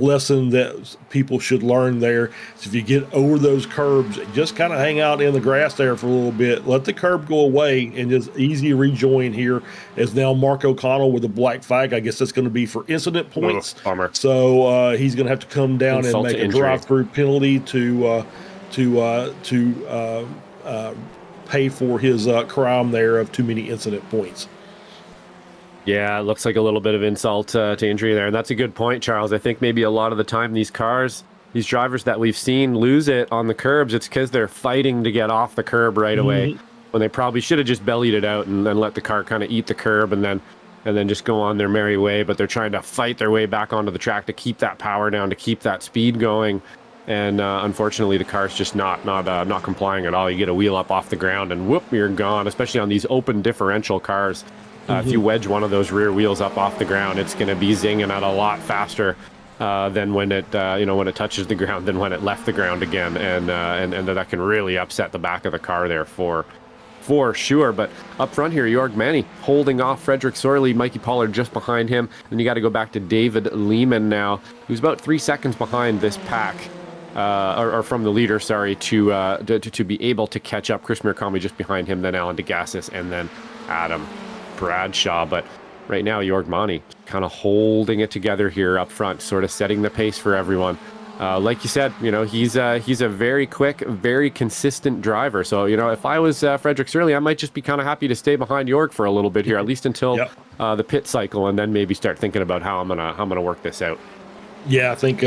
lesson that people should learn there. So if you get over those curbs, just kind of hang out in the grass there for a little bit, let the curb go away, and just easy rejoin here. As now Mark O'Connell with a black flag. I guess that's going to be for incident points. Bummer. So he's going to have to come down and make a drive-through penalty to pay for his crime there of too many incident points. Yeah, it looks like a little bit of insult to injury there. And that's a good point, Charles. I think maybe a lot of the time these drivers that we've seen lose it on the curbs, it's because they're fighting to get off the curb right away, when they probably should have just bellied it out and then let the car kind of eat the curb and then just go on their merry way. But they're trying to fight their way back onto the track to keep that power down, to keep that speed going. And unfortunately, the car's just not complying at all. You get a wheel up off the ground, and whoop, you're gone. Especially on these open differential cars, if you wedge one of those rear wheels up off the ground, it's going to be zinging at a lot faster than when it when it touches the ground than when it left the ground again, and that can really upset the back of the car there for sure. But up front here, Jorg Manny holding off Frederick Sorley, Mikey Pollard just behind him. Then you got to go back to David Lehman now, who's about 3 seconds behind this pack. Or from the leader, sorry, to be able to catch up. Chris Murakami just behind him, then Alan DeGassis, and then Adam Bradshaw. But right now, Jorg Manny kind of holding it together here up front, sort of setting the pace for everyone. Like you said, he's a very quick, very consistent driver. So, if I was Frederick Sorley, I might just be kind of happy to stay behind Jorg for a little bit here, at least until the pit cycle, and then maybe start thinking about how I'm gonna work this out. Yeah, I think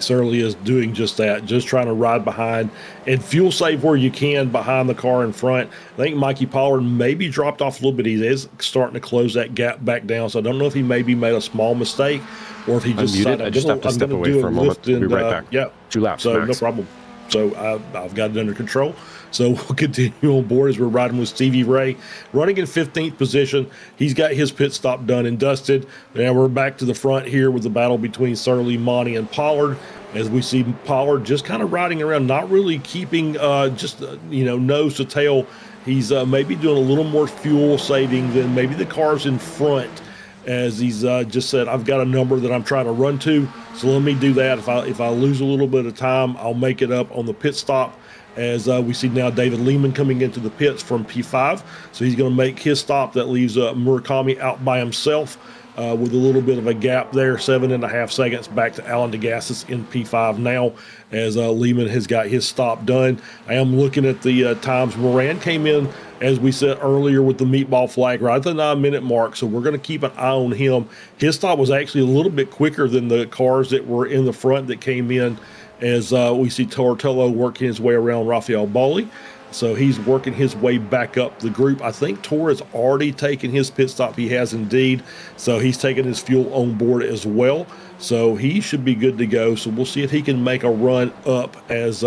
Surly is doing just that, just trying to ride behind and fuel save where you can behind the car in front. I think Mikey Pollard maybe dropped off a little bit. He is starting to close that gap back down, so I don't know if he maybe made a small mistake or if he just decided, I just have to step away for a moment. We'll be right back. Yeah, 2 laps. So max. no problem. So I've got it under control. So we'll continue on board as we're riding with Stevie Ray, running in 15th position. He's got his pit stop done and dusted. Now we're back to the front here with the battle between Surly, Monty, and Pollard, as we see Pollard just kind of riding around, not really keeping nose to tail. He's maybe doing a little more fuel saving than maybe the cars in front, as he's just said, I've got a number that I'm trying to run to, so let me do that. If I lose a little bit of time, I'll make it up on the pit stop. As we see now David Lehman coming into the pits from P5. So he's going to make his stop. That leaves Murakami out by himself with a little bit of a gap there, 7.5 seconds back to Alan DeGassis in P5 now, as Lehman has got his stop done. I am looking at the times. Moran came in, as we said earlier, with the meatball flag right at the 9-minute mark, so we're going to keep an eye on him. His stop was actually a little bit quicker than the cars that were in the front that came in, as we see Tortello working his way around Rafael Bali. So he's working his way back up the group. I think Tor has already taken his pit stop. He has indeed. So he's taking his fuel on board as well. So he should be good to go. So we'll see if he can make a run up as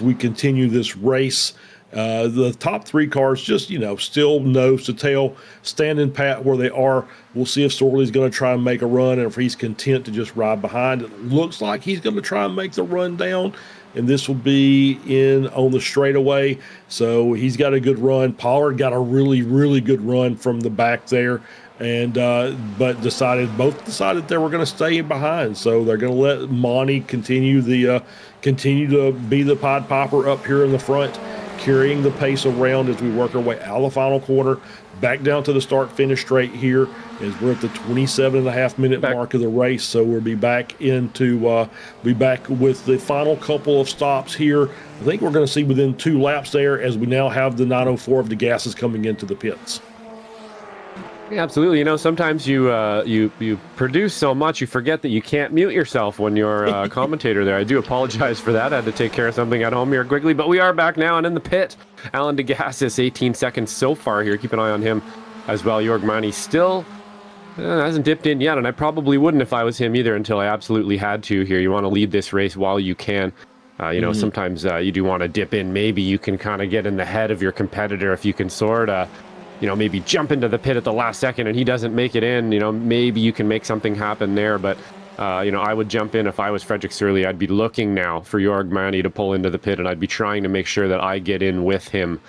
we continue this race. The top 3 cars just, still nose to tail, standing pat where they are. We'll see if Sorley's going to try and make a run, and if he's content to just ride behind. It looks like he's going to try and make the run down, and this will be in on the straightaway. So he's got a good run. Pollard got a really, really good run from the back there, and but both decided they were going to stay behind. So they're going to let Monty continue to be the Pied Piper up here in the front, carrying the pace around as we work our way out of the final quarter, back down to the start-finish straight here, as we're at the 27.5-minute mark of the race. So we'll be back with the final couple of stops here. I think we're going to see within 2 laps there, as we now have the 904 of DeGassis coming into the pits. Yeah, absolutely. Sometimes you produce so much, you forget that you can't mute yourself when you're a commentator there. I do apologize for that. I had to take care of something at home here quickly, but we are back now and in the pit. Alan DeGassis, 18 seconds so far here. Keep an eye on him as well. Jorg Manny still hasn't dipped in yet, and I probably wouldn't if I was him either until I absolutely had to here. You want to lead this race while you can. Sometimes you do want to dip in. Maybe you can kind of get in the head of your competitor if you can sort of maybe jump into the pit at the last second and he doesn't make it in. Maybe you can make something happen there. But I would jump in if I was Frederick Surly. I'd be looking now for Jorg Mani to pull into the pit, and I'd be trying to make sure that I get in with him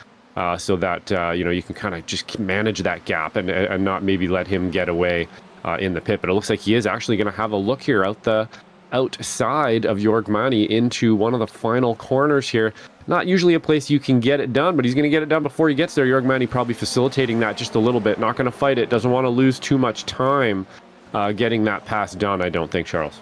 so that, you can kind of just manage that gap and not maybe let him get away in the pit. But it looks like he is actually going to have a look here outside of Jorg Mani into one of the final corners here. Not usually a place you can get it done, but he's going to get it done before he gets there. Jorg Mani probably facilitating that just a little bit. Not going to fight it. Doesn't want to lose too much time getting that pass done, I don't think, Charles.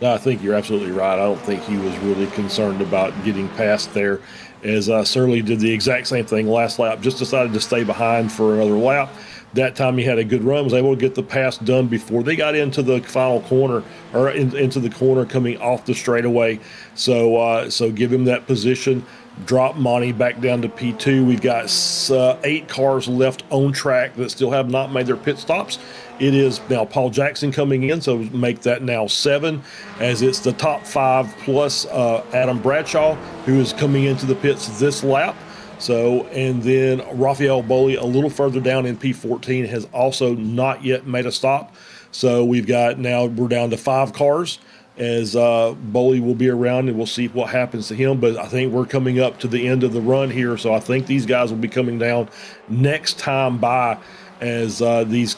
No, I think you're absolutely right. I don't think he was really concerned about getting past there, as Surly did the exact same thing last lap, just decided to stay behind for another lap. That time he had a good run, was able to get the pass done before they got into the final corner, or into the corner coming off the straightaway. So give him that position, drop Monty back down to P2. We've got 8 cars left on track that still have not made their pit stops. It is now Paul Jackson coming in, so make that now 7, as it's the top 5 plus Adam Bradshaw, who is coming into the pits this lap. So, and then Rafael Boley a little further down in P14 has also not yet made a stop. So we're down to 5 cars, as Boley will be around, and we'll see what happens to him. But I think we're coming up to the end of the run here, so I think these guys will be coming down next time by, as these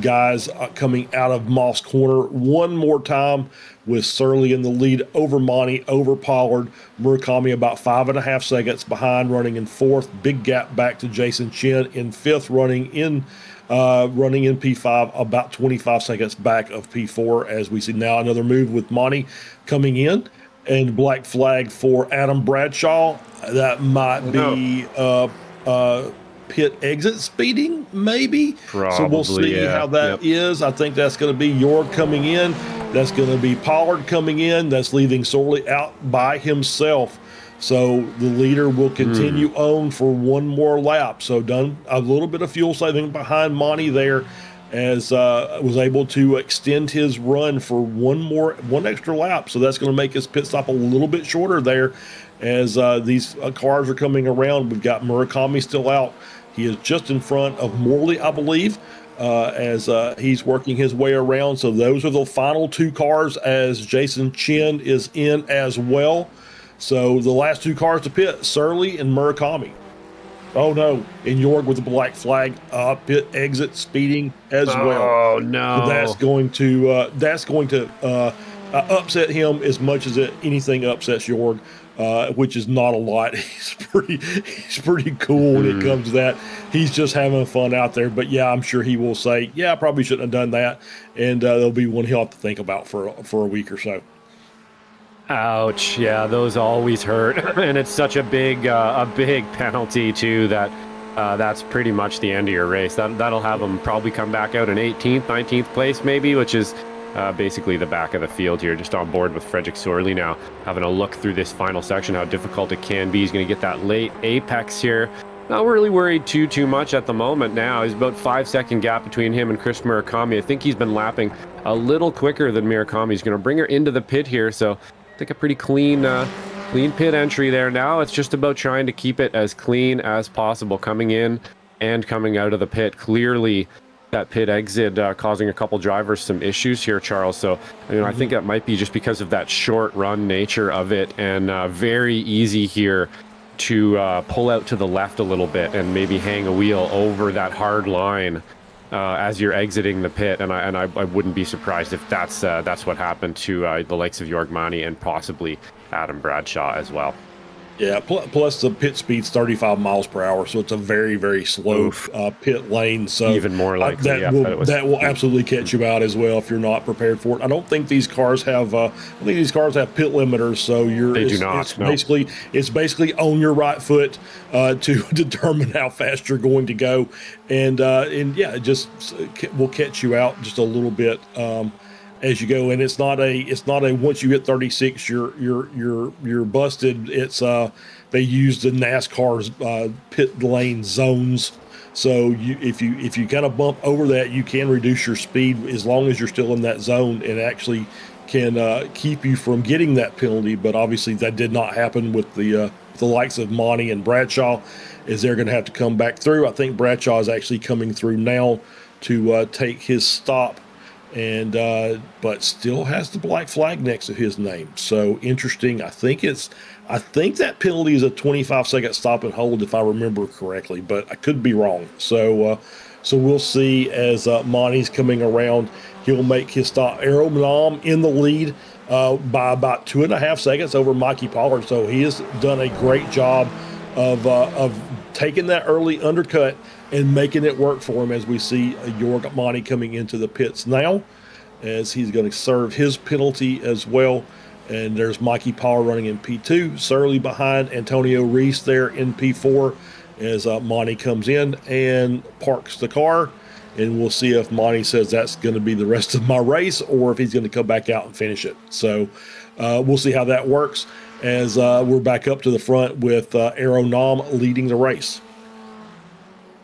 guys coming out of Moss Corner one more time, with Surly in the lead over Monty, over Pollard. Murakami about 5.5 seconds behind, running in 4th. Big gap back to Jason Chen in 5th, running in P5, about 25 seconds back of P4, as we see now another move with Monty coming in. And black flag for Adam Bradshaw. That might be pit exit speeding, maybe. Probably, so we'll see how that is. I think that's going to be Jorg coming in. That's going to be Pollard coming in. That's leaving Surly out by himself. So the leader will continue on for one more lap. So done a little bit of fuel saving behind Monty there, as was able to extend his run for one extra lap. So that's going to make his pit stop a little bit shorter there, as these cars are coming around. We've got Murakami still out. He is just in front of Morley, I believe, as he's working his way around. So those are the final 2 cars, as Jason Chen is in as well. So the last 2 cars to pit, Surly and Murakami. Oh no, and Jorg with the black flag, pit exit speeding as well. Oh no. So that's going to upset him as much as anything upsets Jorg. Which is not a lot. He's pretty cool when it comes to that. He's just having fun out there. But yeah, I'm sure he will say, yeah, I probably shouldn't have done that. And there'll be one he'll have to think about for a week or so. Ouch. Yeah, those always hurt. And it's such a big penalty too, that that's pretty much the end of your race. That'll have him probably come back out in 18th, 19th place maybe, which is basically the back of the field here, just on board with Frederick Surly now, having a look through this final section, how difficult it can be. He's going to get that late apex here. Not really worried too much at the moment now. He's about 5-second gap between him and Chris Murakami. I think he's been lapping a little quicker than Murakami. He's going to bring her into the pit here, so I think a pretty clean pit entry there. Now it's just about trying to keep it as clean as possible, coming in and coming out of the pit. Clearly that pit exit causing a couple drivers some issues here, Charles. So I think that might be just because of that short run nature of it, and very easy here to pull out to the left a little bit and maybe hang a wheel over that hard line as you're exiting the pit. And I wouldn't be surprised if that's what happened to the likes of Jorg Mani and possibly Adam Bradshaw as well. Yeah, plus the pit speed's 35 miles per hour, so it's a very, very slow pit lane. So even more likely that will absolutely catch you out as well if you're not prepared for it. I don't think these cars have. I think these cars have pit limiters, so They do not. It's basically on your right foot to determine how fast you're going to go, and yeah, it just will catch you out just a little bit. As you go, and it's not a once you hit 36 you're busted. It's they use the NASCAR's pit lane zones, so if you kind of bump over that, you can reduce your speed as long as you're still in that zone, and actually can keep you from getting that penalty. But obviously that did not happen with the likes of Monty and Bradshaw, as they're going to have to come back through. I think Bradshaw is actually coming through now to take his stop and but still has the black flag next to his name. So interesting. I think that penalty is a 25-second stop and hold, if I remember correctly, but I could be wrong. So we'll see as Monty's coming around. He'll make his stop. Aero Nom in the lead by about 2.5 seconds over Mikey Pollard. So he has done a great job of taking that early undercut and making it work for him, as we see Jorg Monty coming into the pits now, as he's going to serve his penalty as well. And there's Mikey Pollard running in P2, Surly behind Antonio Reese there in P4, as Monty comes in and parks the car. And we'll see if Monty says that's going to be the rest of my race, or if he's going to come back out and finish it. So we'll see how that works, as we're back up to the front with Aero Nom leading the race.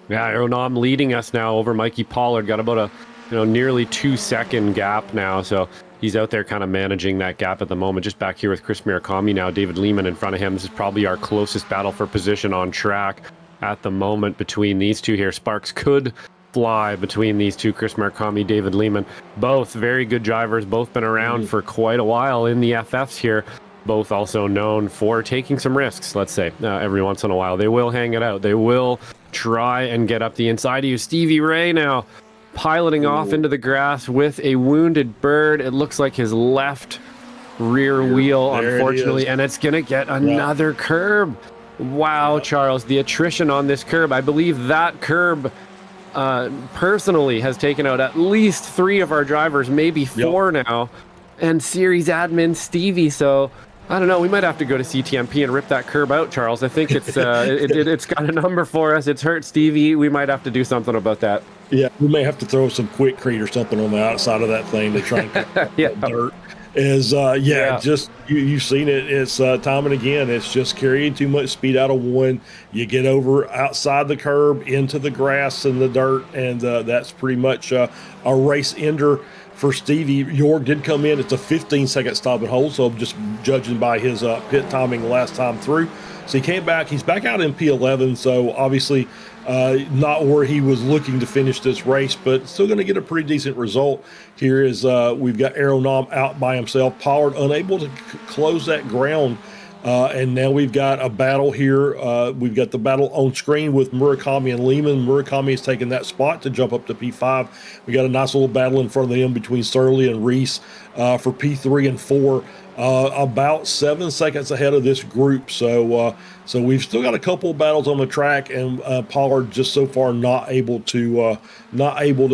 Yeah, Aero Nom leading us now over Mikey Pollard. Got about a nearly 2-second gap now, so he's out there kind of managing that gap at the moment. Just back here with Chris Murakami now, David Lehman in front of him. This is probably our closest battle for position on track at the moment between these two here. Sparks could fly between these two, Chris Murakami, David Lehman. Both very good drivers, both been around for quite a while in the FFs here. Both also known for taking some risks, let's say, every once in a while. They will hang it out. They will try and get up the inside of you. Stevie Ray now piloting off into the grass with a wounded bird. It looks like his left rear wheel, unfortunately, and it's going to get another curb. Wow, Charles, the attrition on this curb. I believe that curb personally has taken out at least 3 of our drivers, maybe 4 now, and series admin Stevie. So I don't know, we might have to go to CTMP and rip that curb out, Charles. I think it's it's got a number for us. It's hurt Stevie. We might have to do something about that. Yeah, we may have to throw some Quickcrete or something on the outside of that thing to try and get that dirt. Just you've seen it. It's time and again. It's just carrying too much speed out of one. You get over outside the curb into the grass and the dirt, and that's pretty much a race ender for Stevie. Jorg did come in. It's a 15-second stop and hold, so I'm just judging by his pit timing last time through. So he came back. He's back out in P11, so obviously not where he was looking to finish this race, but still going to get a pretty decent result. Here is we've got Aero Nom out by himself. Pollard unable to close that ground. And now we've got a battle here. We've got the battle on screen with Murakami and Lehman. Murakami has taken that spot to jump up to P5. We got a nice little battle in front of them between Surly and Reese for P3 and 4. About 7 seconds ahead of this group. So we've still got a couple of battles on the track, and Pollard just so far not able to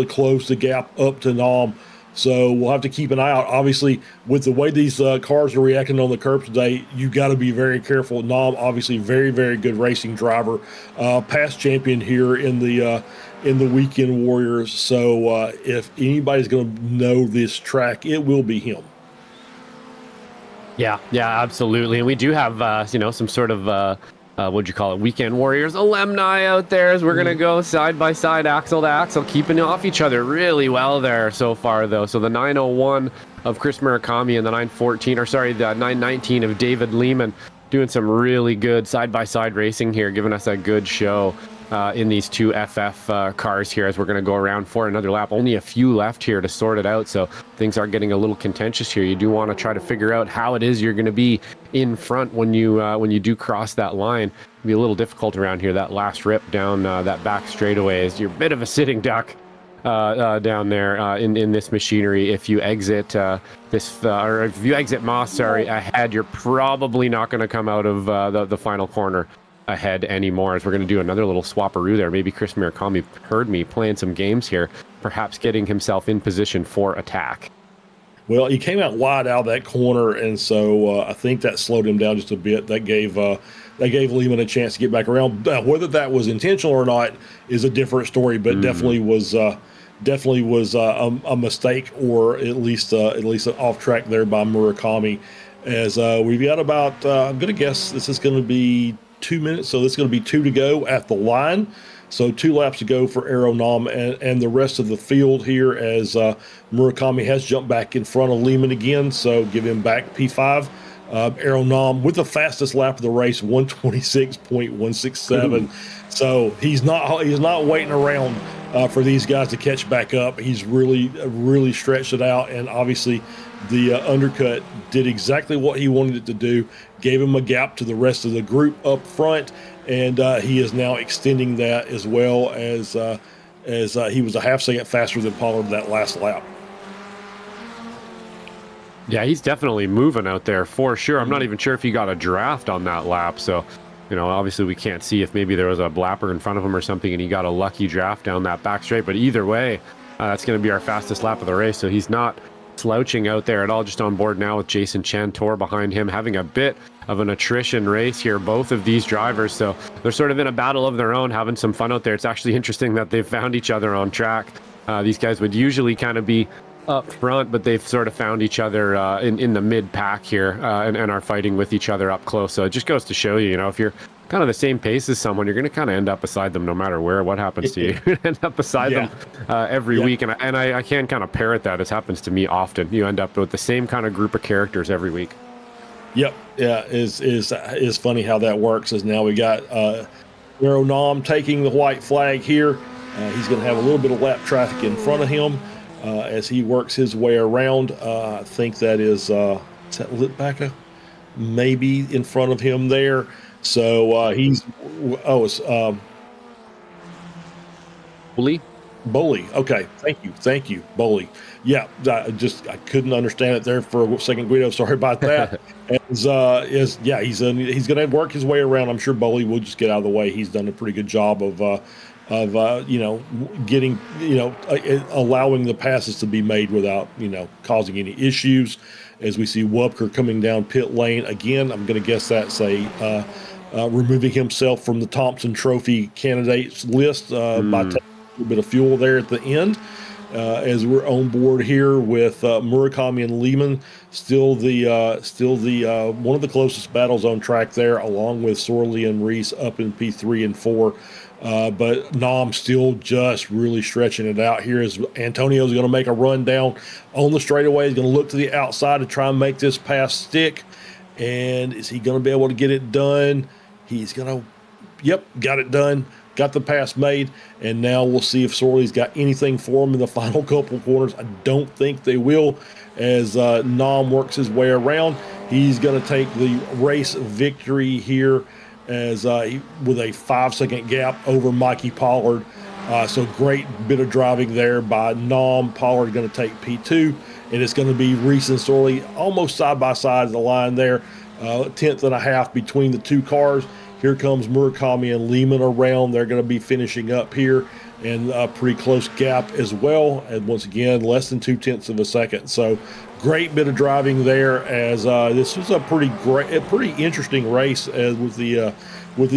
close the gap up to Nom. So we'll have to keep an eye out. Obviously, with the way these cars are reacting on the curb today, you got to be very careful. Nom, obviously, very, very good racing driver, past champion here in the Weekend Warriors. So if anybody's going to know this track, it will be him. Yeah, absolutely. And we do have, some sort of, what'd you call it, Weekend Warriors alumni out there, as we're going to go side by side, axle to axle, keeping off each other really well there so far, though. So the 901 of Chris Murakami and the 919 of David Lehman doing some really good side by side racing here, giving us a good show in these two FF cars here, as we're going to go around for another lap. Only a few left here to sort it out, so things are getting a little contentious here. You do want to try to figure out how it is you're going to be in front when you do cross that line. It'll be a little difficult around here. That last rip down that back straightaway is you're a bit of a sitting duck down there in this machinery. If you exit or if you exit Moss, ahead, you're probably not going to come out of the final corner ahead anymore, as we're going to do another little swapperoo there. Maybe Chris Murakami heard me playing some games here, perhaps getting himself in position for attack. Well, he came out wide out of that corner, and so I think that slowed him down just a bit. That gave Lehman a chance to get back around. Whether that was intentional or not is a different story, but definitely was a mistake, or at least an off track there by Murakami. As we've got about, I'm going to guess this is going to be 2 minutes, so this is going to be 2 to go at the line. So 2 laps to go for Aero Nom and the rest of the field here, as Murakami has jumped back in front of Lehman again, so give him back P5. Aero Nom with the fastest lap of the race, 126.167. So he's not waiting around for these guys to catch back up. He's really stretched it out, and obviously the undercut did exactly what he wanted it to do, gave him a gap to the rest of the group up front, and he is now extending that as well as he was a half second faster than Pollard that last lap. Yeah, he's definitely moving out there for sure. I'm not even sure if he got a draft on that lap, so obviously we can't see if maybe there was a blapper in front of him or something and he got a lucky draft down that back straight. But either way, that's going to be our fastest lap of the race. So he's not slouching out there at all, just on board now with Jason Chantor behind him, having a bit of an attrition race here, both of these drivers. So they're sort of in a battle of their own, having some fun out there. It's actually interesting that they've found each other on track. These guys would usually kind of be up front, but they've sort of found each other in the mid pack here and are fighting with each other up close. So it just goes to show you, if you're kind of the same pace as someone, you're going to kind of end up beside them no matter what happens to you. You're going to end up beside them every week. And I can kind of parrot that. It happens to me often. You end up with the same kind of group of characters every week. Yep. Yeah. Is funny how that works. As now we got Aero Nom taking the white flag here. He's going to have a little bit of lap traffic in front of him as he works his way around. I think that is that Litbacker maybe in front of him there. So it's Boley. Okay, thank you, Boley. Yeah, I couldn't understand it there for a second, Guido. Sorry about that. He's going to work his way around. I'm sure Boley will just get out of the way. He's done a pretty good job of getting, allowing the passes to be made without, causing any issues. As we see Wubker coming down pit lane again, I'm going to guess that's removing himself from the Thompson Trophy candidates list by taking a little bit of fuel there at the end. As we're on board here with Murakami and Lehman, still the one of the closest battles on track there, along with Sorley and Reese up in P3 and 4. But Nom still just really stretching it out here as Antonio's going to make a run down on the straightaway. He's going to look to the outside to try and make this pass stick. And is he going to be able to get it done? He's going to, got it done. Got the pass made. And now we'll see if Sorley's got anything for him in the final couple of corners. I don't think they will, as Nom works his way around. He's going to take the race victory here as with a 5-second gap over Mikey Pollard. So great bit of driving there by Nom. Pollard going to take P2, and it's going to be Reese and Sorley almost side by side of the line there, 1/10 and a half between the two cars. Here comes Murakami and Lehman around. They're going to be finishing up here, and a pretty close gap as well. And once again, less than 2/10 of a second. So great bit of driving there, as this was a pretty interesting race with the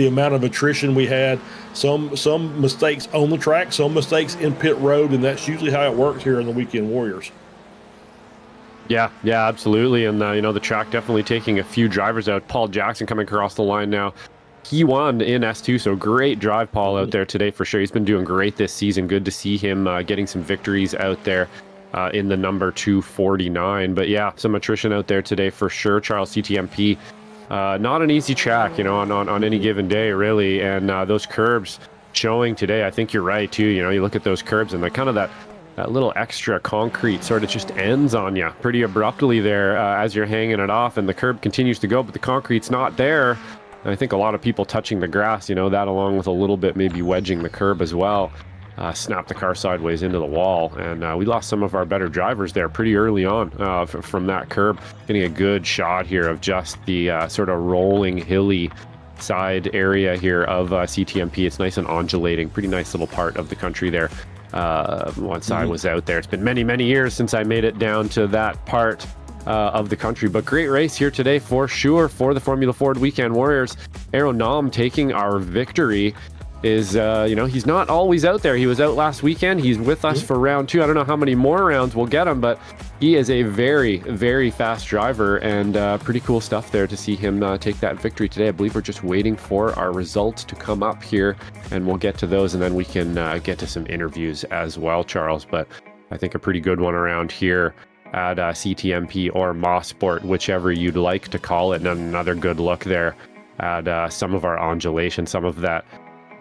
amount of attrition we had. Some mistakes on the track, some mistakes in pit road, and that's usually how it works here in the Weekend Warriors. Yeah, absolutely. And the track definitely taking a few drivers out. Paul Jackson coming across the line now. He won in S2, so great drive, Paul, out there today for sure. He's been doing great this season. Good to see him getting some victories out there in the number 249. But yeah, some attrition out there today for sure. Charles, CTMP, not an easy track, on any given day, really. And those curbs showing today, I think you're right, too. You look at those curbs and kind of that little extra concrete sort of just ends on you pretty abruptly there as you're hanging it off, and the curb continues to go, but the concrete's not there. And I think a lot of people touching the grass, that along with a little bit maybe wedging the curb as well, snapped the car sideways into the wall. And we lost some of our better drivers there pretty early on from that curb. Getting a good shot here of just the sort of rolling, hilly side area here of CTMP. It's nice and undulating, pretty nice little part of the country there. Once I was out there, it's been many, many years since I made it down to that part of the country, but great race here today for sure for the Formula Ford Weekend Warriors. Aero Nom taking our victory. Is he's not always out there. He was out last weekend. He's with us for round 2. I don't know how many more rounds we'll get him, but he is a very, very fast driver, and pretty cool stuff there to see him take that victory today. I believe we're just waiting for our results to come up here, and we'll get to those, and then we can get to some interviews as well, Charles. But I think a pretty good one around here at CTMP or Mosport, whichever you'd like to call it. And another good look there at some of our undulation, some of that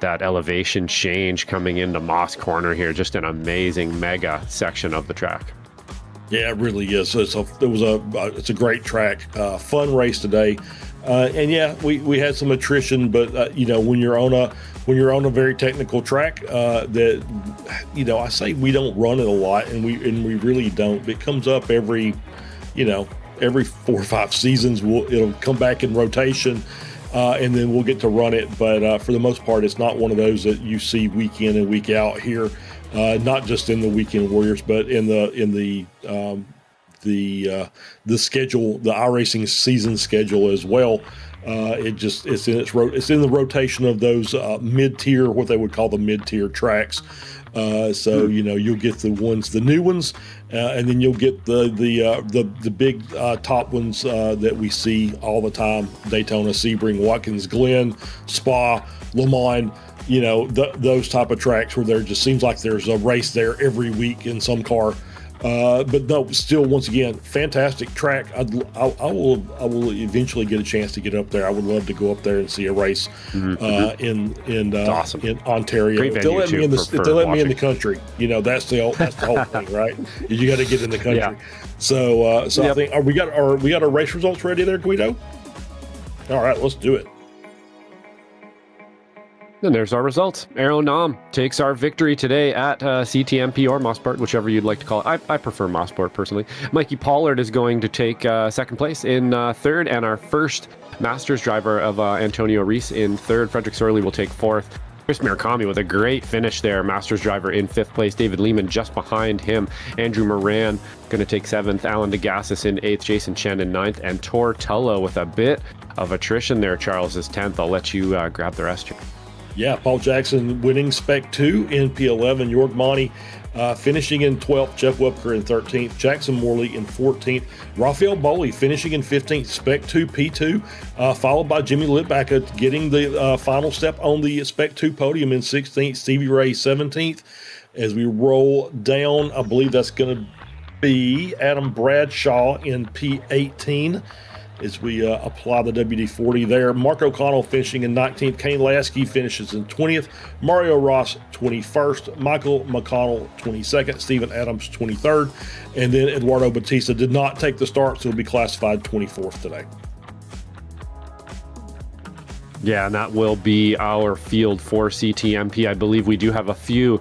that elevation change coming into Moss Corner here. Just an amazing mega section of the track. Yeah, it really is. It's a great track, fun race today, and yeah, we had some attrition, but you know, when you're on a very technical track, that, you know, I say we don't run it a lot, and we really don't. It comes up every 4 or 5 seasons. It'll come back in rotation, and then we'll get to run it. But for the most part, it's not one of those that you see week in and week out here. Not just in the Weekend Warriors, but in the schedule, the iRacing season schedule as well. It's in the rotation of those mid-tier, what they would call the mid-tier tracks. So you know, you'll get the new ones, and then you'll get the big top ones that we see all the time: Daytona, Sebring, Watkins Glen, Spa, Le Mans. You know, those type of tracks where there just seems like there's a race there every week in some car. But no, still, once again, fantastic track. I will eventually get a chance to get up there. I would love to go up there and see a race Awesome. in Ontario. If they'll let me in the country, you know, that's the whole thing, right? You got to get in the country. Yeah. So I think we got our race results ready there, Guido. All right, let's do it. And there's our results. Aero Nom takes our victory today at CTMP or Mosport, whichever you'd like to call it. I prefer Mosport personally. Mikey Pollard is going to take second place in third, and our first Masters driver of Antonio Reese in third. Frederick Sorley will take fourth. Chris Murakami with a great finish there. Masters driver in fifth place. David Lehman just behind him. Andrew Moran going to take seventh. Alan DeGassis in eighth. Jason Chen in ninth. And Tor Tullo with a bit of attrition there. Charles is 10th. I'll let you grab the rest here. Yeah, Paul Jackson winning Spec 2 in P11. Jorg Monty finishing in 12th. Jeff Webker in 13th. Jackson Morley in 14th. Raphael Boley finishing in 15th. Spec 2 P2. Followed by Jimmy Litback getting the final step on the Spec 2 podium in 16th. Stevie Ray 17th. As we roll down, I believe that's going to be Adam Bradshaw in P18. As we apply the WD-40 there. Mark O'Connell finishing in 19th. Kane Lasky finishes in 20th. Mario Ross 21st. Michael McConnell 22nd. Stephen Adams 23rd. And then Eduardo Batista did not take the start, so will be classified 24th today. Yeah, and that will be our field for CTMP. I believe we do have a few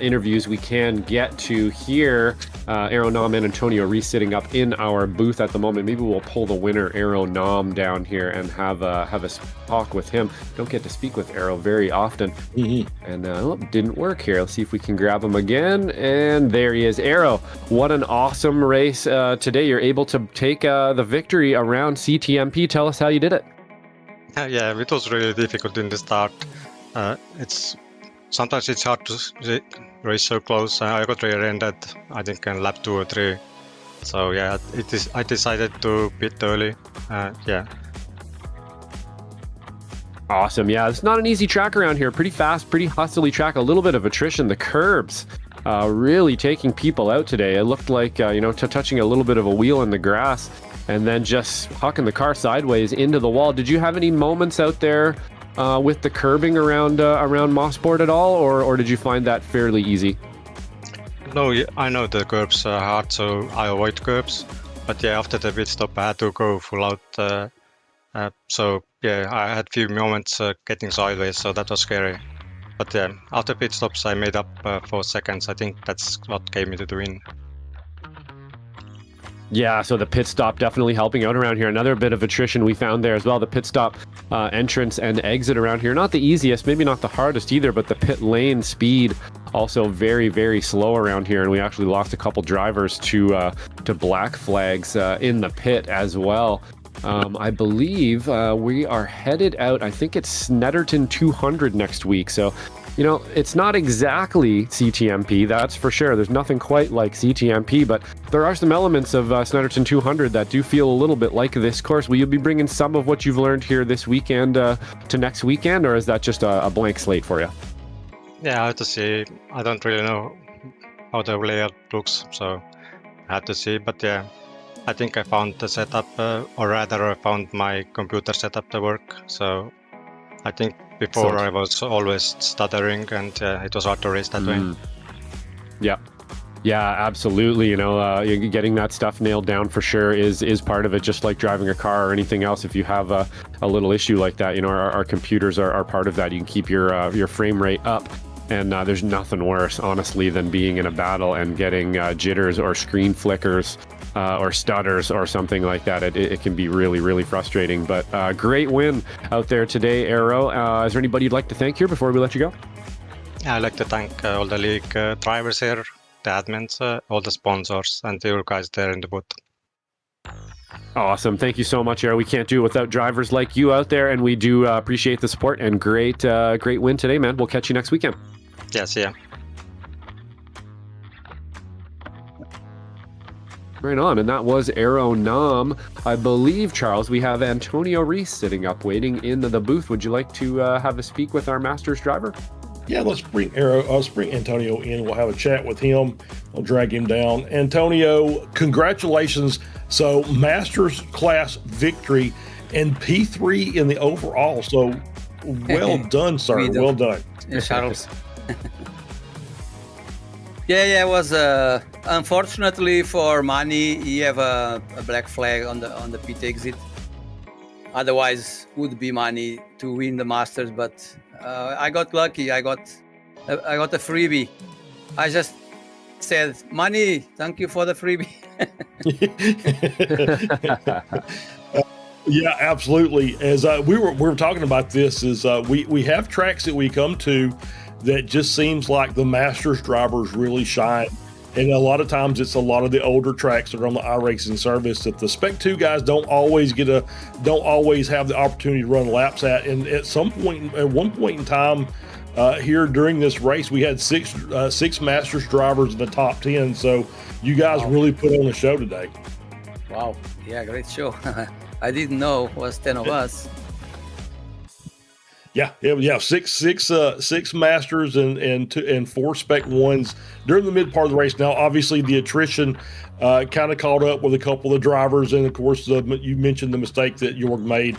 interviews we can get to here. Aero Nom and Antonio Reese sitting up in our booth at the moment. Maybe we'll pull the winner, Aero Nom, down here and have a talk with him. Don't get to speak with Aero very often. And didn't work here. Let's see if we can grab him again. And there he is. Aero, what an awesome race today. You're able to take the victory around CTMP. Tell us how you did it. Yeah, it was really difficult in the start. Sometimes it's hard to race so close. I got rear-ended, I think, in lap 2 or 3. So yeah, I decided to pit early. Yeah. Awesome. Yeah, it's not an easy track around here. Pretty fast, pretty hustly track. A little bit of attrition. The curbs really taking people out today. It looked like touching a little bit of a wheel in the grass and then just hucking the car sideways into the wall. Did you have any moments out there with the curbing around Mosport at all, or did you find that fairly easy? No, I know the curbs are hard, so I avoid curbs. But yeah, after the pit stop, I had to go full out. So yeah, I had few moments getting sideways, so that was scary. But yeah, after pit stops, I made up 4 seconds. I think that's what gave me to the win. Yeah, so the pit stop definitely helping out around here. Another bit of attrition we found there as well. The pit stop entrance and exit around here. Not the easiest, maybe not the hardest either, but the pit lane speed also very, very slow around here. And we actually lost a couple drivers to black flags in the pit as well. I believe we are headed out. I think it's Snetterton 200 next week. So, it's not exactly CTMP, that's for sure. There's nothing quite like CTMP, but there are some elements of Snetterton 200 that do feel a little bit like this course. Will you be bringing some of what you've learned here this weekend to next weekend, or is that just a blank slate for you? Yeah, I have to see. I don't really know how the layout looks, so I have to see. But yeah, I think I found the setup, or rather I found my computer setup to work. So I think Before Excellent. I was always stuttering, and it was hard to race that way. Yeah. Yeah, absolutely. Getting that stuff nailed down for sure is part of it, just like driving a car or anything else. If you have a little issue like that, our computers are part of that. You can keep your frame rate up. And there's nothing worse, honestly, than being in a battle and getting jitters or screen flickers or stutters or something like that. It can be really, really frustrating. But great win out there today, Aero. Is there anybody you'd like to thank here before we let you go? I'd like to thank all the league drivers here, the admins, all the sponsors, and you guys there in the booth. Awesome. Thank you so much, Aero. We can't do it without drivers like you out there, and we do appreciate the support, and great win today, man. We'll catch you next weekend. Yes, yeah. Right on, and that was Aero Nam. I believe, Charles, we have Antonio Reese sitting up waiting in the booth. Would you like to have a speak with our Masters driver? Yeah, let's bring Antonio in. We'll have a chat with him. I'll drag him down. Antonio, congratulations. So Masters class victory and P3 in the overall. So well done, sir. Guido. Well done. Charles. Yeah, it was unfortunately for Mani, he have a black flag on the pit exit. Otherwise, would be Mani to win the Masters, but I got lucky. I got a freebie. I just said, Mani, thank you for the freebie. Yeah, absolutely. As we were talking about this, is we have tracks that we come to that just seems like the Masters drivers really shine, and a lot of times it's a lot of the older tracks that are on the iRacing service that the Spec 2 guys don't always have the opportunity to run laps at. And at one point in time here during this race, we had six Masters drivers in the top 10. So you guys really put on a show today. Wow, yeah, great show. I didn't know it was 10 of us. Yeah. Six Masters and 4 Spec 1s during the mid part of the race. Now, obviously, the attrition kind of caught up with a couple of drivers, and of course, you mentioned the mistake that Jorg made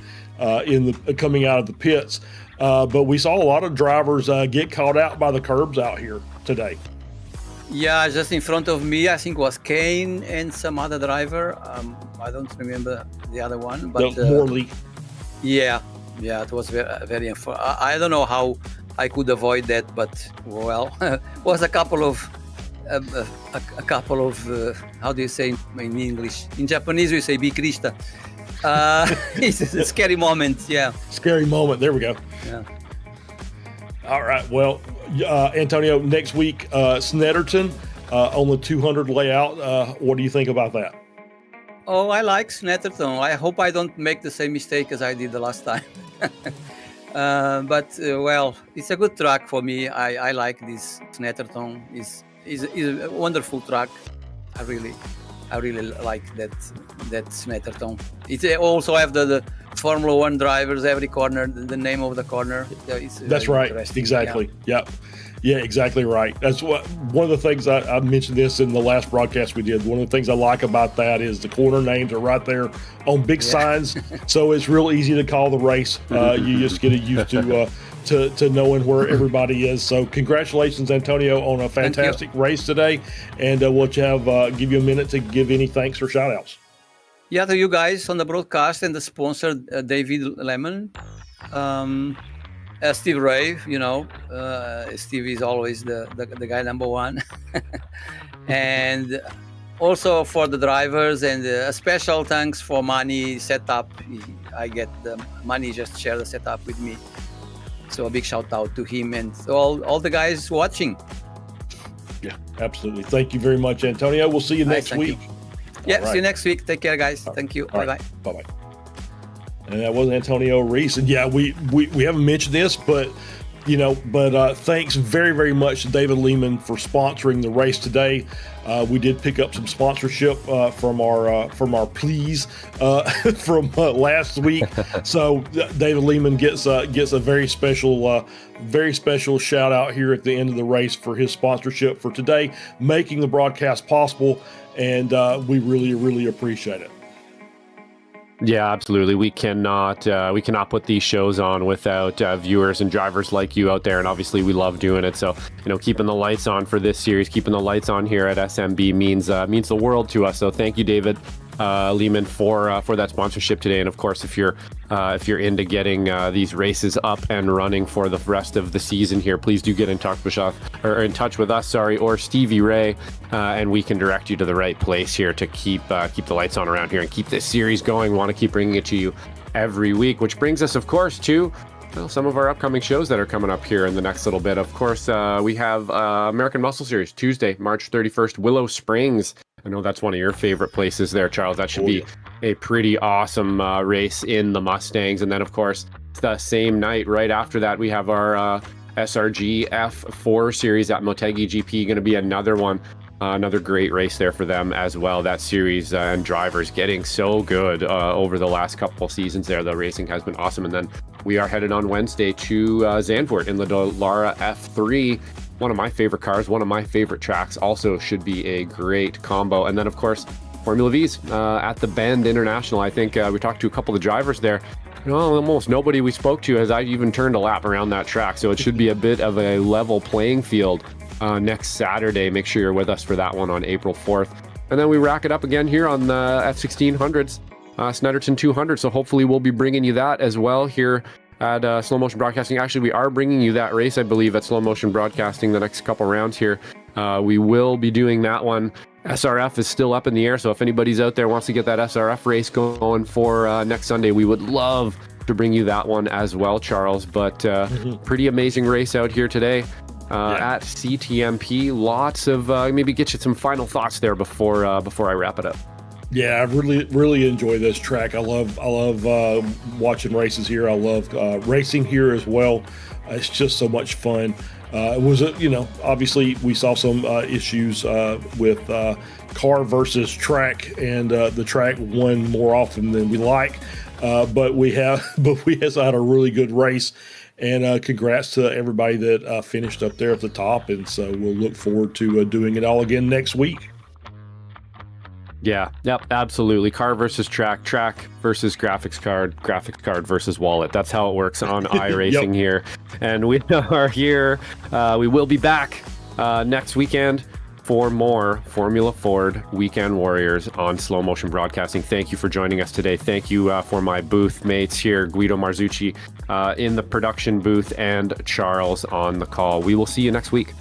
coming out of the pits. But we saw a lot of drivers get caught out by the curbs out here today. Yeah, just in front of me, I think was Kane and some other driver. I don't remember the other one, but Morley. Yeah, it was very I don't know how I could avoid that, but well, was a couple of how do you say in English? In Japanese, we say bikrishita. It's a scary moment. Yeah. Scary moment. There we go. Yeah. All right. Well, Antonio, next week, Snetterton on the 200 layout. What do you think about that? Oh, I like Snetterton. I hope I don't make the same mistake as I did the last time. But well, it's a good track for me. I like this Snetterton. Is a wonderful track. I really like that Snetterton. It also have the Formula One drivers every corner, the name of the corner. That's right. Exactly. Yeah. Yeah, exactly right. That's one of the things I mentioned this in the last broadcast we did. One of the things I like about that is the corner names are right there on big signs, so it's real easy to call the race. You just get used to knowing where everybody is. So congratulations, Antonio, on a fantastic race today, and we'll give you a minute to give any thanks or shout outs. Yeah, to you guys on the broadcast and the sponsor, David Lemon. Steve Ray, Steve is always the guy number one. And also for the drivers, and a special thanks for Mani setup. I get the Mani just share the setup with me. So a big shout out to him and all the guys watching. Yeah, absolutely. Thank you very much, Antonio. We'll see you next week. Yeah, see you next week. Take care, guys. Thank you. Bye-bye. Right. Bye-bye. And that was Antonio Reese. And yeah, we haven't mentioned this, but thanks very, very much to David Lehman for sponsoring the race today. We did pick up some sponsorship from our pleas from last week. So David Lehman gets a very special shout out here at the end of the race for his sponsorship for today, making the broadcast possible. And we really, really appreciate it. Yeah, absolutely. We cannot put these shows on without viewers and drivers like you out there, and obviously we love doing it. So, keeping the lights on for this series, keeping the lights on here at SMB means the world to us. So, thank you, David Lehman, for that sponsorship today. And of course, if you're into getting these races up and running for the rest of the season here, please do get in touch with us, or Stevie Ray, and we can direct you to the right place here to keep the lights on around here and keep this series going. We want to keep bringing it to you every week, which brings us, of course, to some of our upcoming shows that are coming up here in the next little bit. Of course, we have American Muscle Series Tuesday, March 31st, Willow Springs. I know that's one of your favorite places there, Charles. That should be a pretty awesome race in the Mustangs. And then, of course, the same night, right after that, we have our SRG F4 series at Motegi GP. Going to be another one, another great race there for them as well. That series and drivers getting so good over the last couple of seasons there. The racing has been awesome. And then we are headed on Wednesday to Zandvoort in the Dallara F3. One of my favorite cars, one of my favorite tracks. Also should be a great combo. And then, of course, Formula V's at the Bend International. I think we talked to a couple of drivers there. Almost nobody we spoke to has even turned a lap around that track. So it should be a bit of a level playing field next Saturday. Make sure you're with us for that one on April 4th. And then we rack it up again here on the F1600s, Snetterton 200. So hopefully we'll be bringing you that as well here at Slow Motion Broadcasting. Actually, we are bringing you that race, I believe, at Slow Motion Broadcasting the next couple rounds here. We will be doing that one. SRF is still up in the air, so if anybody's out there wants to get that SRF race going for next Sunday, we would love to bring you that one as well, Charles. But pretty amazing race out here today at CTMP. Lots of maybe get you some final thoughts there before I wrap it up. Yeah, I really enjoy this track. I love watching races here. I love racing here as well. It's just so much fun. It was obviously we saw some issues with car versus track, and the track won more often than we like. But we also had a really good race. And congrats to everybody that finished up there at the top. And so we'll look forward to doing it all again next week. Yeah, yep, absolutely. Car versus track versus graphics card versus wallet. That's how it works on iRacing here. And we are here. We will be back next weekend for more Formula Ford Weekend Warriors on Slow Motion Broadcasting. Thank you for joining us today. Thank you for my booth mates here, Guido Marzucci in the production booth and Charles on the call. We will see you next week.